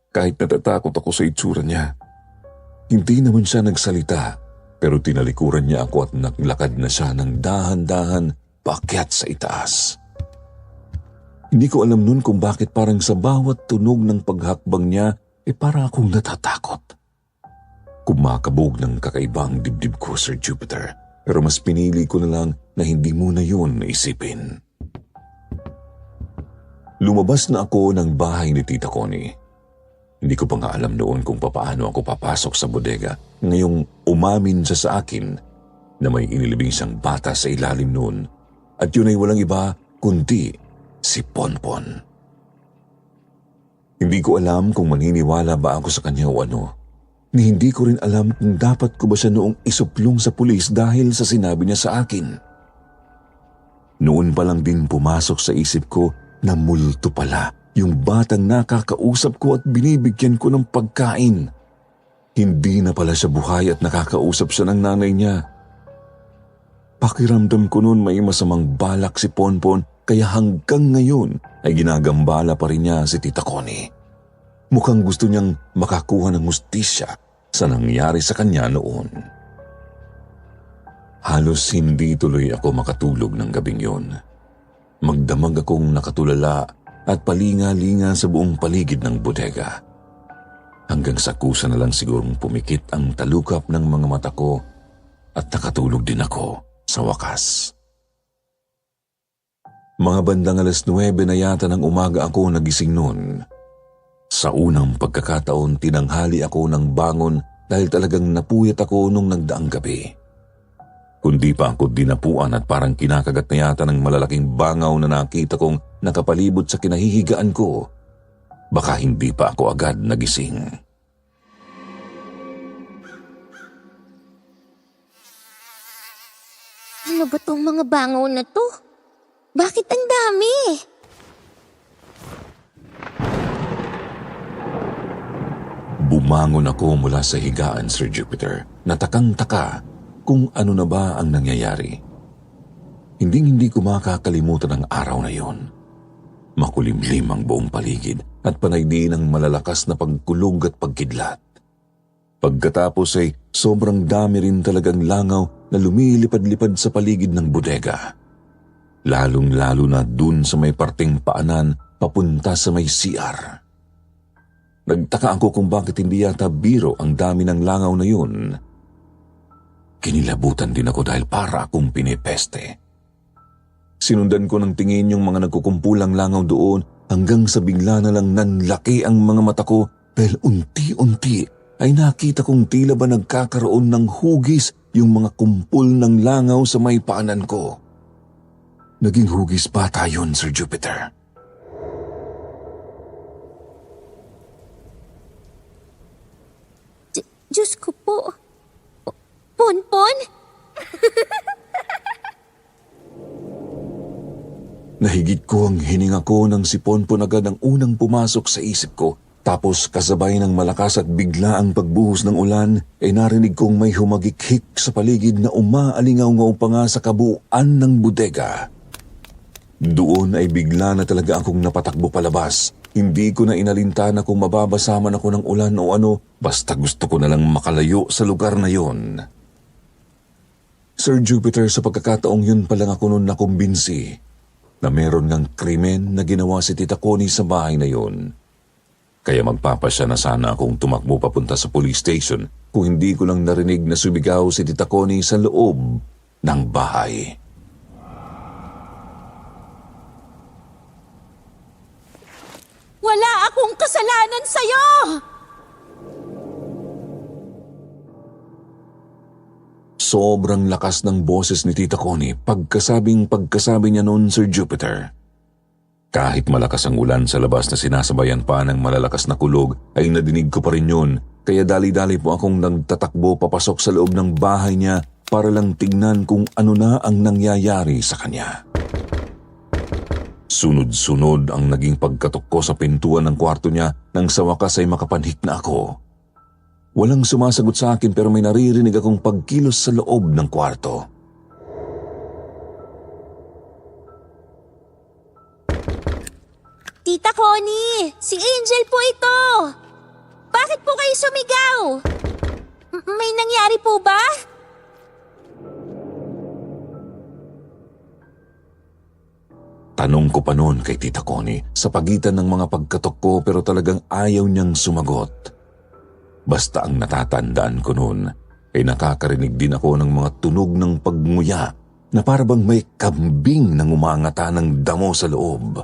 Kahit natatakot ako sa itsura niya. Hindi naman siya nagsalita, pero tinalikuran niya ako at naglakad na siya ng dahan-dahan paakyat sa itaas. Hindi ko alam nun kung bakit parang sa bawat tunog ng paghakbang niya, para akong natatakot. Kumakabog ng kakaibang dibdib ko, Sir Jupiter, pero mas pinili ko na lang na hindi muna yun naisipin. Lumabas na ako ng bahay ni Tita Connie. Hindi ko pa nga alam noon kung papaano ako papasok sa bodega. Ngayong umamin siya sa akin na may inilibing siyang bata sa ilalim noon at yun ay walang iba kundi si Ponpon. Hindi ko alam kung maniniwala ba ako sa kanya o ano. Ni hindi ko rin alam kung dapat ko ba siya noong isuplong sa pulis dahil sa sinabi niya sa akin. Noon pa lang din pumasok sa isip ko na multo pala Yung batang nakakausap ko at binibigyan ko ng pagkain. Hindi na pala siya buhay at nakakausap siya ng nanay niya. Pakiramdam ko noon may masamang balak si Ponpon kaya hanggang ngayon ay ginagambala pa rin niya si Tita Connie. Mukhang gusto niyang makakuha ng hustisya sa nangyari sa kanya noon. Halos hindi tuloy ako makatulog ng gabing yun. Magdamag akong nakatulala at palinga-linga sa buong paligid ng bodega. Hanggang sa kusa na lang sigurong pumikit ang talukap ng mga mata ko at nakatulog din ako sa wakas. Mga bandang 9:00 na yata ng umaga ako nagising noon. Sa unang pagkakataon, tinanghali ako ng bangon dahil talagang napuyat ako nung nagdaang gabi. Kundi pa ako dinapuan at parang kinakagat na yata ng malalaking bangaw na nakita kong nakapalibot sa kinahihigaan ko. Baka hindi pa ako agad nagising. Ano ba tong mga bangaw na to? Bakit ang dami? Bumangon ako mula sa higaan, Sir Jupiter. Natakang-taka kung ano na ba ang nangyayari. Hindi ko makakalimutan ang araw na yon. Makulimlim ang buong paligid at panay din ang malalakas na pagkulog at pagkidlat. Pagkatapos ay sobrang dami rin talagang langaw na lumilipad-lipad sa paligid ng bodega. Lalong-lalo na dun sa may parteng paanan papunta sa may CR. Nagtaka ako kung bakit hindi yata biro ang dami ng langaw na yun. Kinilabutan din ako dahil para akong pinipeste. Sinundan ko ng tingin yung mga nagkukumpulang langaw doon hanggang sa bigla na lang nanlaki ang mga mata ko dahil unti-unti ay nakita kong tila ba nagkakaroon ng hugis yung mga kumpul ng langaw sa may paanan ko. Naging hugis bata yun, Sir Jupiter. Diyos ko po. Ponpon? Nahigit ko ang hininga ko nang si Ponpon agad ang unang pumasok sa isip ko. Tapos kasabay ng malakas at bigla ang pagbuhos ng ulan ay narinig kong may humagikhik sa paligid na umaalingaw-ngaw pa nga sa kabuuan ng bodega. Doon ay bigla na talaga akong napatakbo palabas. Hindi ko na inalintana kung mababasa man ako ng ulan o ano, basta gusto ko na lang makalayo sa lugar na yon. Sir Jupiter, sa pagkakataong yun pa lang ako noon nakumbinsi na meron ngang krimen na ginawa si Tita Connie sa bahay na yon. Kaya magpapasya na sana akong tumakbo papunta sa police station kung hindi ko lang narinig na sumigaw si Tita Connie sa loob ng bahay. Wala akong kasalanan sa'yo! Sobrang lakas ng boses ni Tita Connie pagkasabi niya noon, Sir Jupiter. Kahit malakas ang ulan sa labas na sinasabayan pa ng malalakas na kulog, ay nadinig ko pa rin yun. Kaya dali-dali po akong nagtatakbo papasok sa loob ng bahay niya para lang tignan kung ano na ang nangyayari sa kanya. Sunod-sunod ang naging pagkatok ko sa pintuan ng kwarto niya nang sa wakas ay makapanhik na ako. Walang sumasagot sa akin pero may naririnig akong pagkilos sa loob ng kwarto. Tita Connie, si Angel po ito. Bakit po kayo sumigaw? May nangyari po ba? Tanong ko pa noon kay Tita Connie sa pagitan ng mga pagkatok ko pero talagang ayaw niyang sumagot. Basta ang natatandaan ko noon ay nakakarinig din ako ng mga tunog ng pagnguya na parabang may kambing nang umangata ng damo sa loob.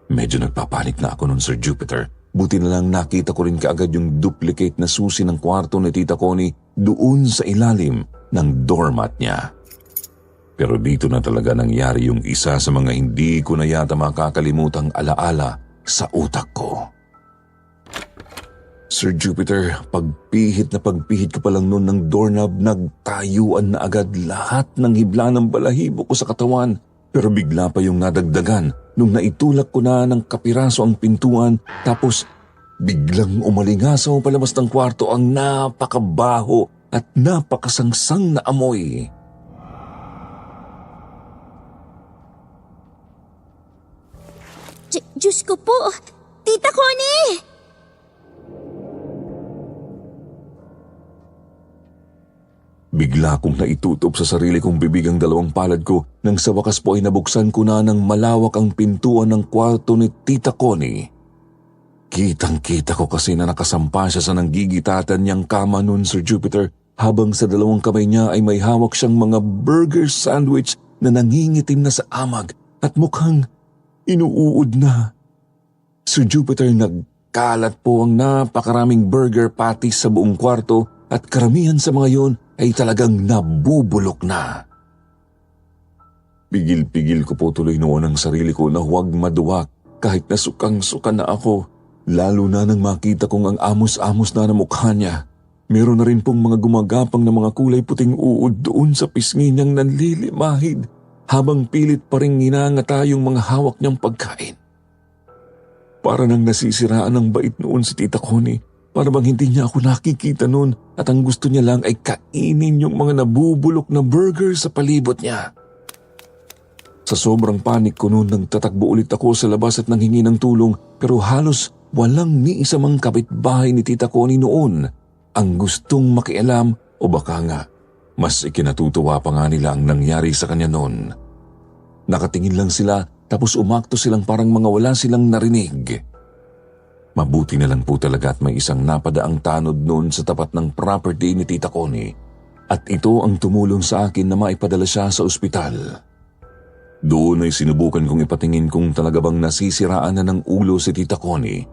Medyo nagpapanik na ako noon, Sir Jupiter. Buti na lang nakita ko rin kaagad yung duplicate na susi ng kwarto ni Tita Connie doon sa ilalim ng doormat niya. Pero dito na talaga nangyari yung isa sa mga hindi ko na yata makakalimutang alaala sa utak ko. Sir Jupiter, pagpihit ko pa lang noon ng doorknob, nagtayuan na agad lahat ng hibla ng balahibo ko sa katawan. Pero bigla pa yung nadagdagan nung naitulak ko na ng kapiraso ang pintuan tapos biglang umalingasaw palabas ng kwarto ang napakabaho at napakasangsang na amoy. Diyos ko po! Tita Connie! Bigla kong naitutob sa sarili kong bibig ang dalawang palad ko nang sa wakas po ay nabuksan ko na ng malawak ang pintuan ng kwarto ni Tita Connie. Kitang-kita ko kasi na nakasampa siya sa nanggigitatan niyang kama noon, Sir Jupiter, habang sa dalawang kamay niya ay may hawak siyang mga burger sandwich na nangingitim na sa amag at mukhang inuuod na. Sir Jupiter, nagkalat po ang napakaraming burger patties sa buong kwarto at karamihan sa mga yon ay talagang nabubulok na. Pigil-pigil ko po tuloy noon ang sarili ko na huwag maduwak kahit nasukang-suka na ako, lalo na nang makita kong ang amos-amos na mukha niya. Meron na rin pong mga gumagapang na mga kulay puting uod doon sa pisngi niyang nanlilimahid habang pilit pa rin nginangata yung mga hawak niyang pagkain. Para nang nasisiraan ng bait noon si Tita Connie. Para bang hindi niya ako nakikita noon at ang gusto niya lang ay kainin yung mga nabubulok na burger sa palibot niya. Sa sobrang panik ko noon nang tatakbo ulit ako sa labas at nanghingi ng tulong pero halos walang ni isa mang kapitbahay ni Tita Connie noon ang gustong makialam o baka nga mas ikinatutuwa pa nga nila ang nangyari sa kanya noon. Nakatingin lang sila tapos umakto silang parang mga wala silang narinig. Mabuti na lang po talaga at may isang napadaang tanod noon sa tapat ng property ni Tita Connie at ito ang tumulong sa akin na maipadala siya sa ospital. Doon ay sinubukan kong ipatingin kung talaga bang nasisiraan na ng ulo si Tita Connie.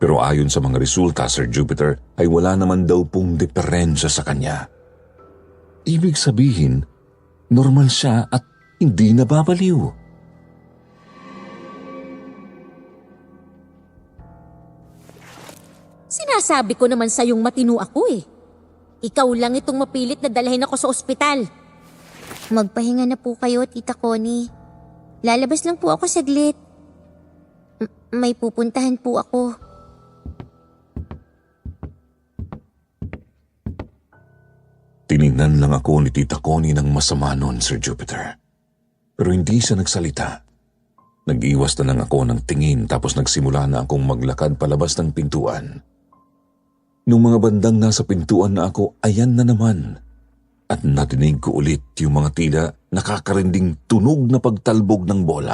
Pero ayon sa mga resulta, Sir Jupiter, ay wala naman daw pong diferensya sa kanya. Ibig sabihin, normal siya at hindi nababaliw. Sinasabi ko naman sa'yong matino ako eh. Ikaw lang itong mapilit na dalhin ako sa ospital. Magpahinga na po kayo, Tita Connie. Lalabas lang po ako saglit. May pupuntahan po ako. Tinignan lang ako ni Tita Connie ng masama noon, Sir Jupiter. Pero hindi siya nagsalita. Nag-iwas na lang ako ng tingin tapos nagsimula na akong maglakad palabas ng pintuan. Nung mga bandang nasa pintuan na ako, ayan na naman. At natinig ko ulit yung mga tila nakakarinding tunog na pagtalbog ng bola.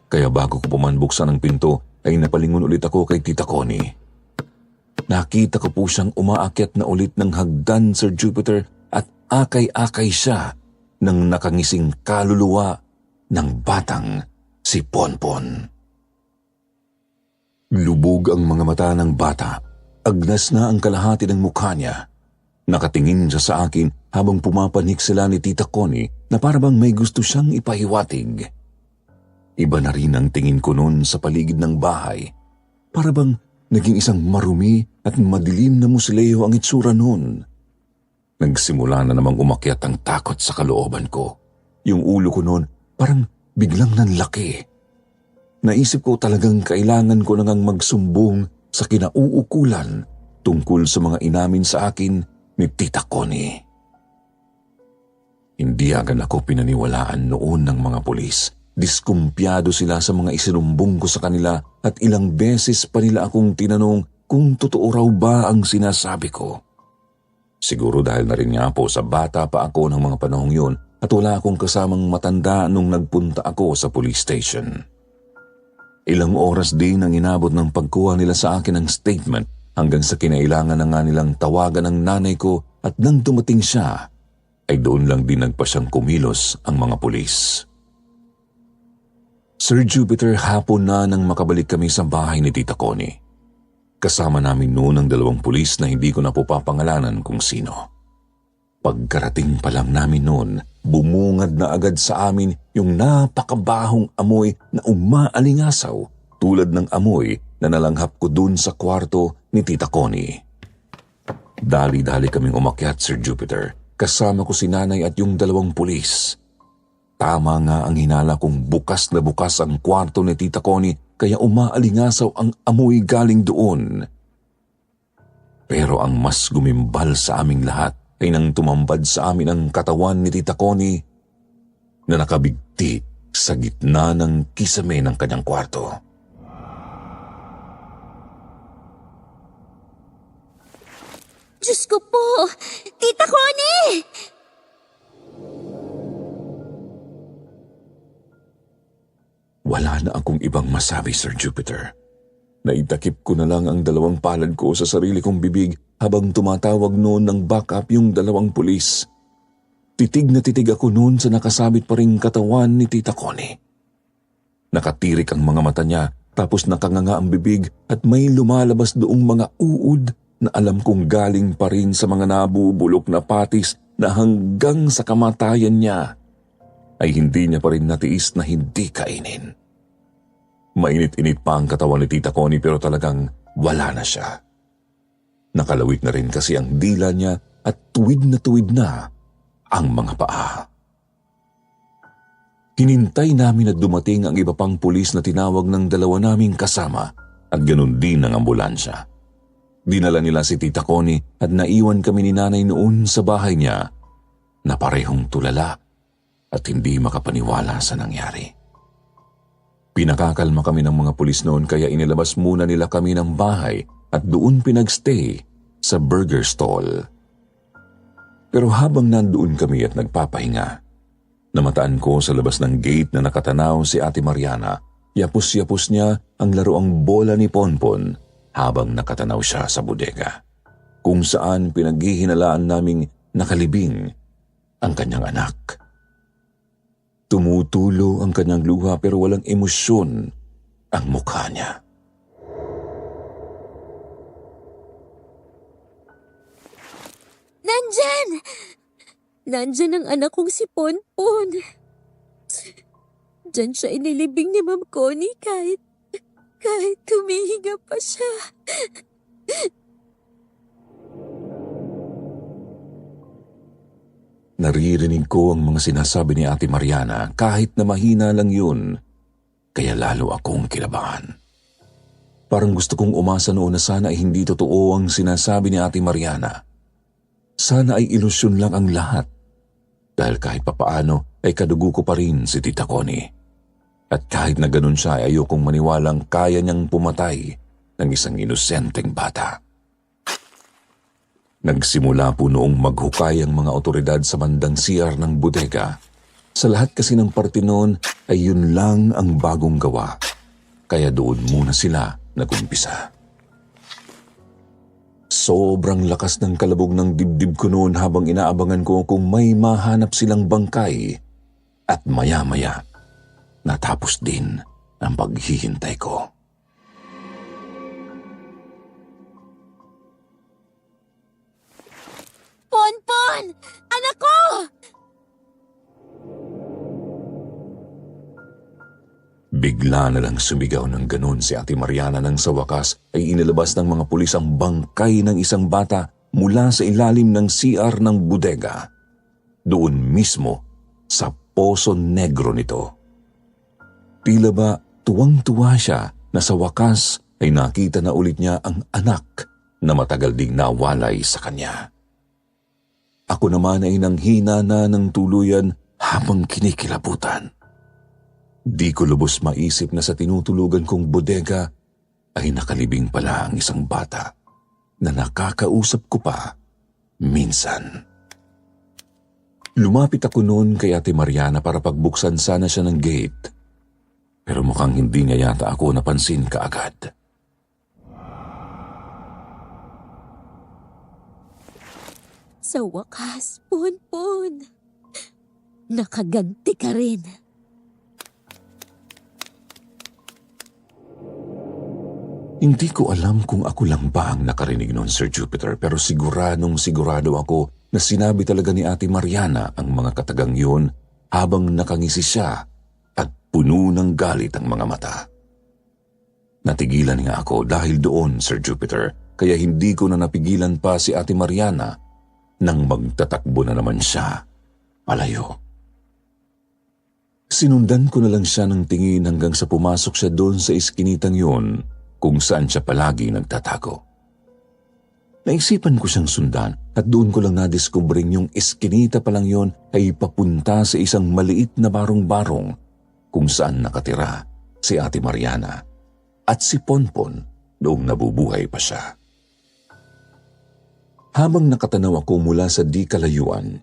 Kaya bago ko pumanbuksan ang pinto, ay napalingon ulit ako kay Tita Connie. Nakita ko po siyang umaakyat na ulit ng hagdan, Sir Jupiter, at akay-akay siya ng nakangising kaluluwa ng batang si Ponpon. Lubog ang mga mata ng bata. Agnas na ang kalahati ng mukha niya. Nakatingin siya sa akin habang pumapanik sila ni Tita Connie na parabang may gusto siyang ipahiwatig. Iba na rin ang tingin ko noon sa paligid ng bahay. Parabang naging isang marumi at madilim na musleo ang itsura noon. Nagsimula na namang umakyat ang takot sa kalooban ko. Yung ulo ko noon parang biglang nanlaki. Naisip ko talagang kailangan ko nang magsumbong sa kinauukulan tungkol sa mga inamin sa akin ni Tita Connie. Hindi agad ako pinaniwalaan noon ng mga pulis. Diskumpiyado sila sa mga isinumbong ko sa kanila at ilang beses pa nila akong tinanong kung totoo raw ba ang sinasabi ko. Siguro dahil na rin nga po sa bata pa ako ng mga panahong yun at wala akong kasamang matanda nung nagpunta ako sa police station. Ilang oras din ang inabot ng pagkuha nila sa akin ng statement hanggang sa kinailangan na nga nilang tawagan ng nanay ko at nang dumating siya, ay doon lang din nagpasyang kumilos ang mga pulis. Sir Jupiter, hapon na nang makabalik kami sa bahay ni Tita Connie. Kasama namin noon ang dalawang pulis na hindi ko na po papangalanan kung sino. Pagkarating pa lang namin noon, bumungad na agad sa amin yung napakabahong amoy na umaalingasaw tulad ng amoy na nalanghap ko dun sa kwarto ni Tita Connie. Dali-dali kaming umakyat, Sir Jupiter. Kasama ko si nanay at yung dalawang pulis. Tama nga ang hinala kong bukas na bukas ang kwarto ni Tita Connie kaya umaalingasaw ang amoy galing doon. Pero ang mas gumimbal sa aming lahat ay nang tumambad sa amin ang katawan ni Tita Connie na nakabigti sa gitna ng kisame ng kanyang kwarto. Diyos ko po! Tita Connie! Wala na akong ibang masabi, Sir Jupiter. Naitakip ko na lang ang dalawang palad ko sa sarili kong bibig habang tumatawag noon ng backup yung dalawang pulis. Titig na titig ako noon sa nakasabit pa ring katawan ni Tita Connie. Nakatirik ang mga mata niya tapos nakanganga ang bibig at may lumalabas doong mga uod na alam kong galing pa rin sa mga nabubulok na patis na hanggang sa kamatayan niya ay hindi niya pa rin natiis na hindi kainin. Mainit-init pa ang katawan ni Tita Connie pero talagang wala na siya. Nakalawit na rin kasi ang dila niya at tuwid na ang mga paa. Hinintay namin na dumating ang iba pang pulis na tinawag ng dalawa naming kasama at ganun din ang ambulansya. Dinala nila si Tita Connie at naiwan kami ni nanay noon sa bahay niya na parehong tulala at hindi makapaniwala sa nangyari. Pinakakalma kami ng mga pulis noon kaya inilabas muna nila kami ng bahay at doon pinagstay sa burger stall. Pero habang nandoon kami at nagpapahinga, namataan ko sa labas ng gate na nakatanaw si Ate Mariana. Yapos-yapos niya ang laruang bola ni Ponpon habang nakatanaw siya sa bodega, kung saan pinaghihinalaan naming nakalibing ang kanyang anak. Tumutulo ang kanyang luha pero walang emosyon ang mukha niya. Nandyan! Nandyan ang anak kong si Ponpon. Diyan siya inilibing ni Ma'am Connie kahit humihinga pa siya. Naririnig ko ang mga sinasabi ni Ate Mariana kahit na mahina lang yun, kaya lalo akong kinabahan. Parang gusto kong umasa noon na sana ay hindi totoo ang sinasabi ni Ate Mariana. Sana ay ilusyon lang ang lahat dahil kahit papaano ay kadugo ko pa rin si Tita Connie. At kahit na ganun siya ay ayokong maniwalang kaya niyang pumatay ng isang inosenteng bata. Nagsimula po noong maghukay ang mga otoridad sa bandang CR ng bodega. Sa lahat kasi ng parte noon ay yun lang ang bagong gawa. Kaya doon muna sila nagumpisa. Sobrang lakas ng kalabog ng dibdib ko noon habang inaabangan ko kung may mahanap silang bangkay. At maya-maya, natapos din ang paghihintay ko. Ponpon! Anak ko! Bigla na lang sumigaw ng ganun si Ate Mariana nang sa wakas ay inilabas ng mga pulis ang bangkay ng isang bata mula sa ilalim ng CR ng bodega. Doon mismo sa poso negro nito. Tila ba tuwang-tuwa siya na sa wakas ay nakita na ulit niya ang anak na matagal ding nawalay sa kanya. Ako naman ay nanghina na ng tuluyan habang kinikilabutan. Di ko lubos maisip na sa tinutulugan kong bodega ay nakalibing pala ang isang bata na nakakausap ko pa minsan. Lumapit ako noon kay Ate Mariana para pagbuksan sana siya ng gate. Pero mukhang hindi niya yata ako napansin kaagad. Sa wakas, Ponpon, nakaganti ka rin. Hindi ko alam kung ako lang ba ang nakarinig noon, Sir Jupiter, pero sigurado ako na sinabi talaga ni Ate Mariana ang mga katagang yun habang nakangisi siya at puno ng galit ang mga mata. Natigilan nga ako dahil doon, Sir Jupiter, kaya hindi ko na napigilan pa si Ate Mariana nang magtatakbo na naman siya palayo. Sinundan ko na lang siya ng tingin hanggang sa pumasok siya doon sa iskinitang yun kung saan siya palagi nagtatago. Naisipan ko siyang sundan at doon ko lang nadiskubring yung iskinita pa lang yun ay papunta sa isang maliit na barong-barong kung saan nakatira si Ate Mariana at si Ponpon noong nabubuhay pa siya. Habang nakatanaw ako mula sa di kalayuan,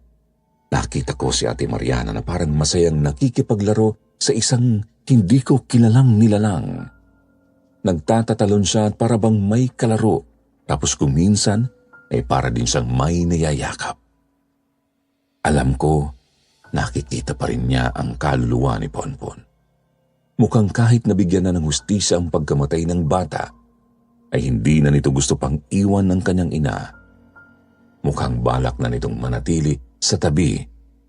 nakita ko si Ate Mariana na parang masayang nakikipaglaro sa isang hindi ko kilalang nilalang. Nagtatatalon siya at para bang may kalaro, tapos kung minsan ay para din siyang may niyayakap. Alam ko, nakikita pa rin niya ang kaluluwa ni Ponpon. Mukhang kahit nabigyan na ng hustisya ang pagkamatay ng bata, ay hindi na nito gusto pang iwan ng kanyang ina. Mukhang balak na nitong manatili sa tabi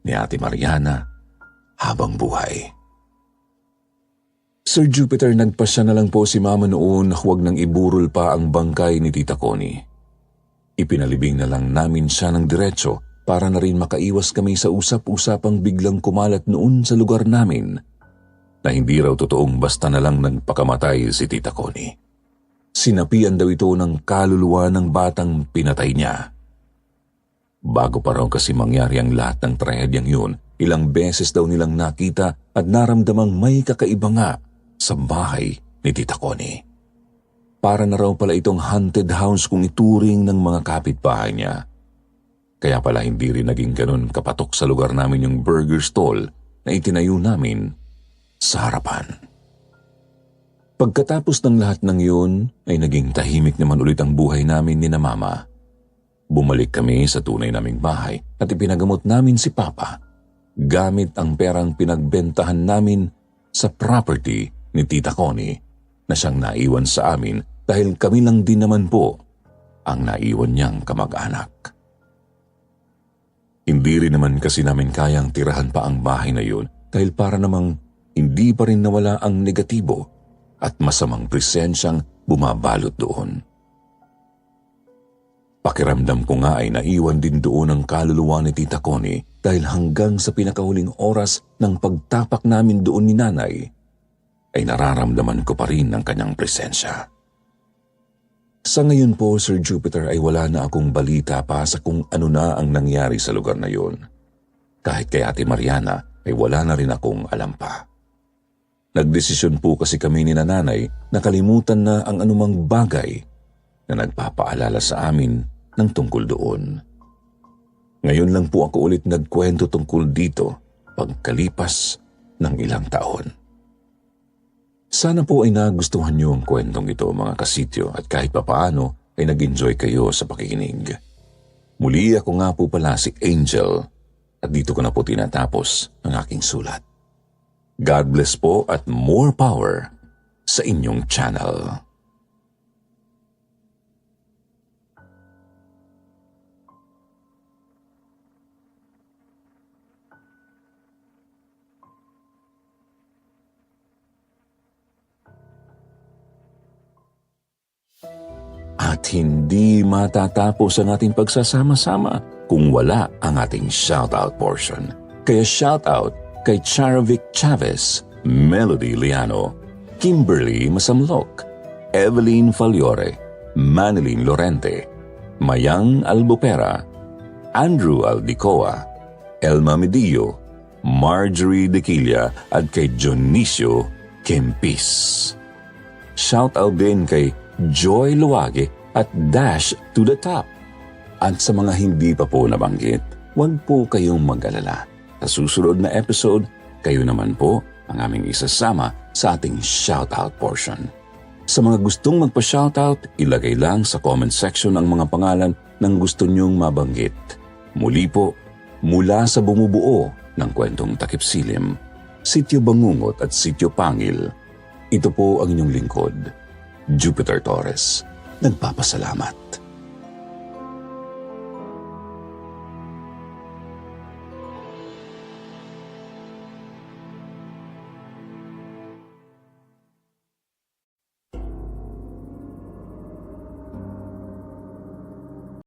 ni Ate Mariana habang buhay. Sir Jupiter, nagpasya na lang po si Mama noon na huwag nang iburol pa ang bangkay ni Tita Connie. Ipinalibing na lang namin siya ng diretso para na rin makaiwas kami sa usap-usapang biglang kumalat noon sa lugar namin na hindi raw totoong basta na lang nagpakamatay si Tita Connie. Sinapian daw ito ng kaluluwa ng batang pinatay niya. Bago pa raw kasi mangyari ang lahat ng trahedyang yun, ilang beses daw nilang nakita at naramdamang may kakaiba nga sa bahay ni Tita Connie. Para na raw pala itong haunted house kung ituring ng mga kapitbahay niya. Kaya pala hindi rin naging ganun kapatok sa lugar namin yung burger stall na itinayo namin sa harapan. Pagkatapos ng lahat ng yun, ay naging tahimik naman ulit ang buhay namin ni na Mama. Bumalik kami sa tunay naming bahay at ipinagamot namin si Papa gamit ang perang pinagbentahan namin sa property ni Tita Connie na siyang naiwan sa amin dahil kami lang din naman po ang naiwan niyang kamag-anak. Hindi rin naman kasi namin kayang tirahan pa ang bahay na yun dahil para namang hindi pa rin nawala ang negatibo at masamang presensyang bumabalot doon. Pakiramdam ko nga ay naiwan din doon ang kaluluwa ni Tita Connie dahil hanggang sa pinakahuling oras ng pagtapak namin doon ni Nanay, ay nararamdaman ko pa rin ang kanyang presensya. Sa ngayon po, Sir Jupiter, ay wala na akong balita pa sa kung ano na ang nangyari sa lugar na yun. Kahit kay Ate Mariana ay wala na rin akong alam pa. Nagdesisyon po kasi kami ni Nanay na kalimutan na ang anumang bagay na nagpapaalala sa amin ng tungkol doon. Ngayon lang po ako ulit nagkwento tungkol dito pagkalipas ng ilang taon. Sana po ay nagustuhan niyo ang kwentong ito mga kasityo at kahit papaano ay nag-enjoy kayo sa pakikinig. Muli ako nga po pala si Angel at dito ko na po tinatapos ang aking sulat. God bless po at more power sa inyong channel. At hindi matatapos ang ating pagsasama-sama kung wala ang ating shoutout portion. Kaya shoutout kay Charavic Chavez, Melody Liano, Kimberly Masamlok, Evelyn Faliore, Manilyn Lorente, Mayang Albupera, Andrew Aldicoa, Elma Medillo, Marjorie Dequilla at kay Dionisio Kempis. Shoutout din kay Joy Luwage at Dash to the Top. At sa mga hindi pa po nabanggit, huwag po kayong mag-alala. Sa susunod na episode, kayo naman po ang aming isasama sa ating shoutout portion. Sa mga gustong magpa-shoutout, ilagay lang sa comment section ang mga pangalan ng gusto nyong mabanggit. Muli po, mula sa bumubuo ng kwentong Takip Silim, Sitio Bangungot at Sitio Pangil, ito po ang inyong lingkod, Jupiter Torres, nagpapasalamat.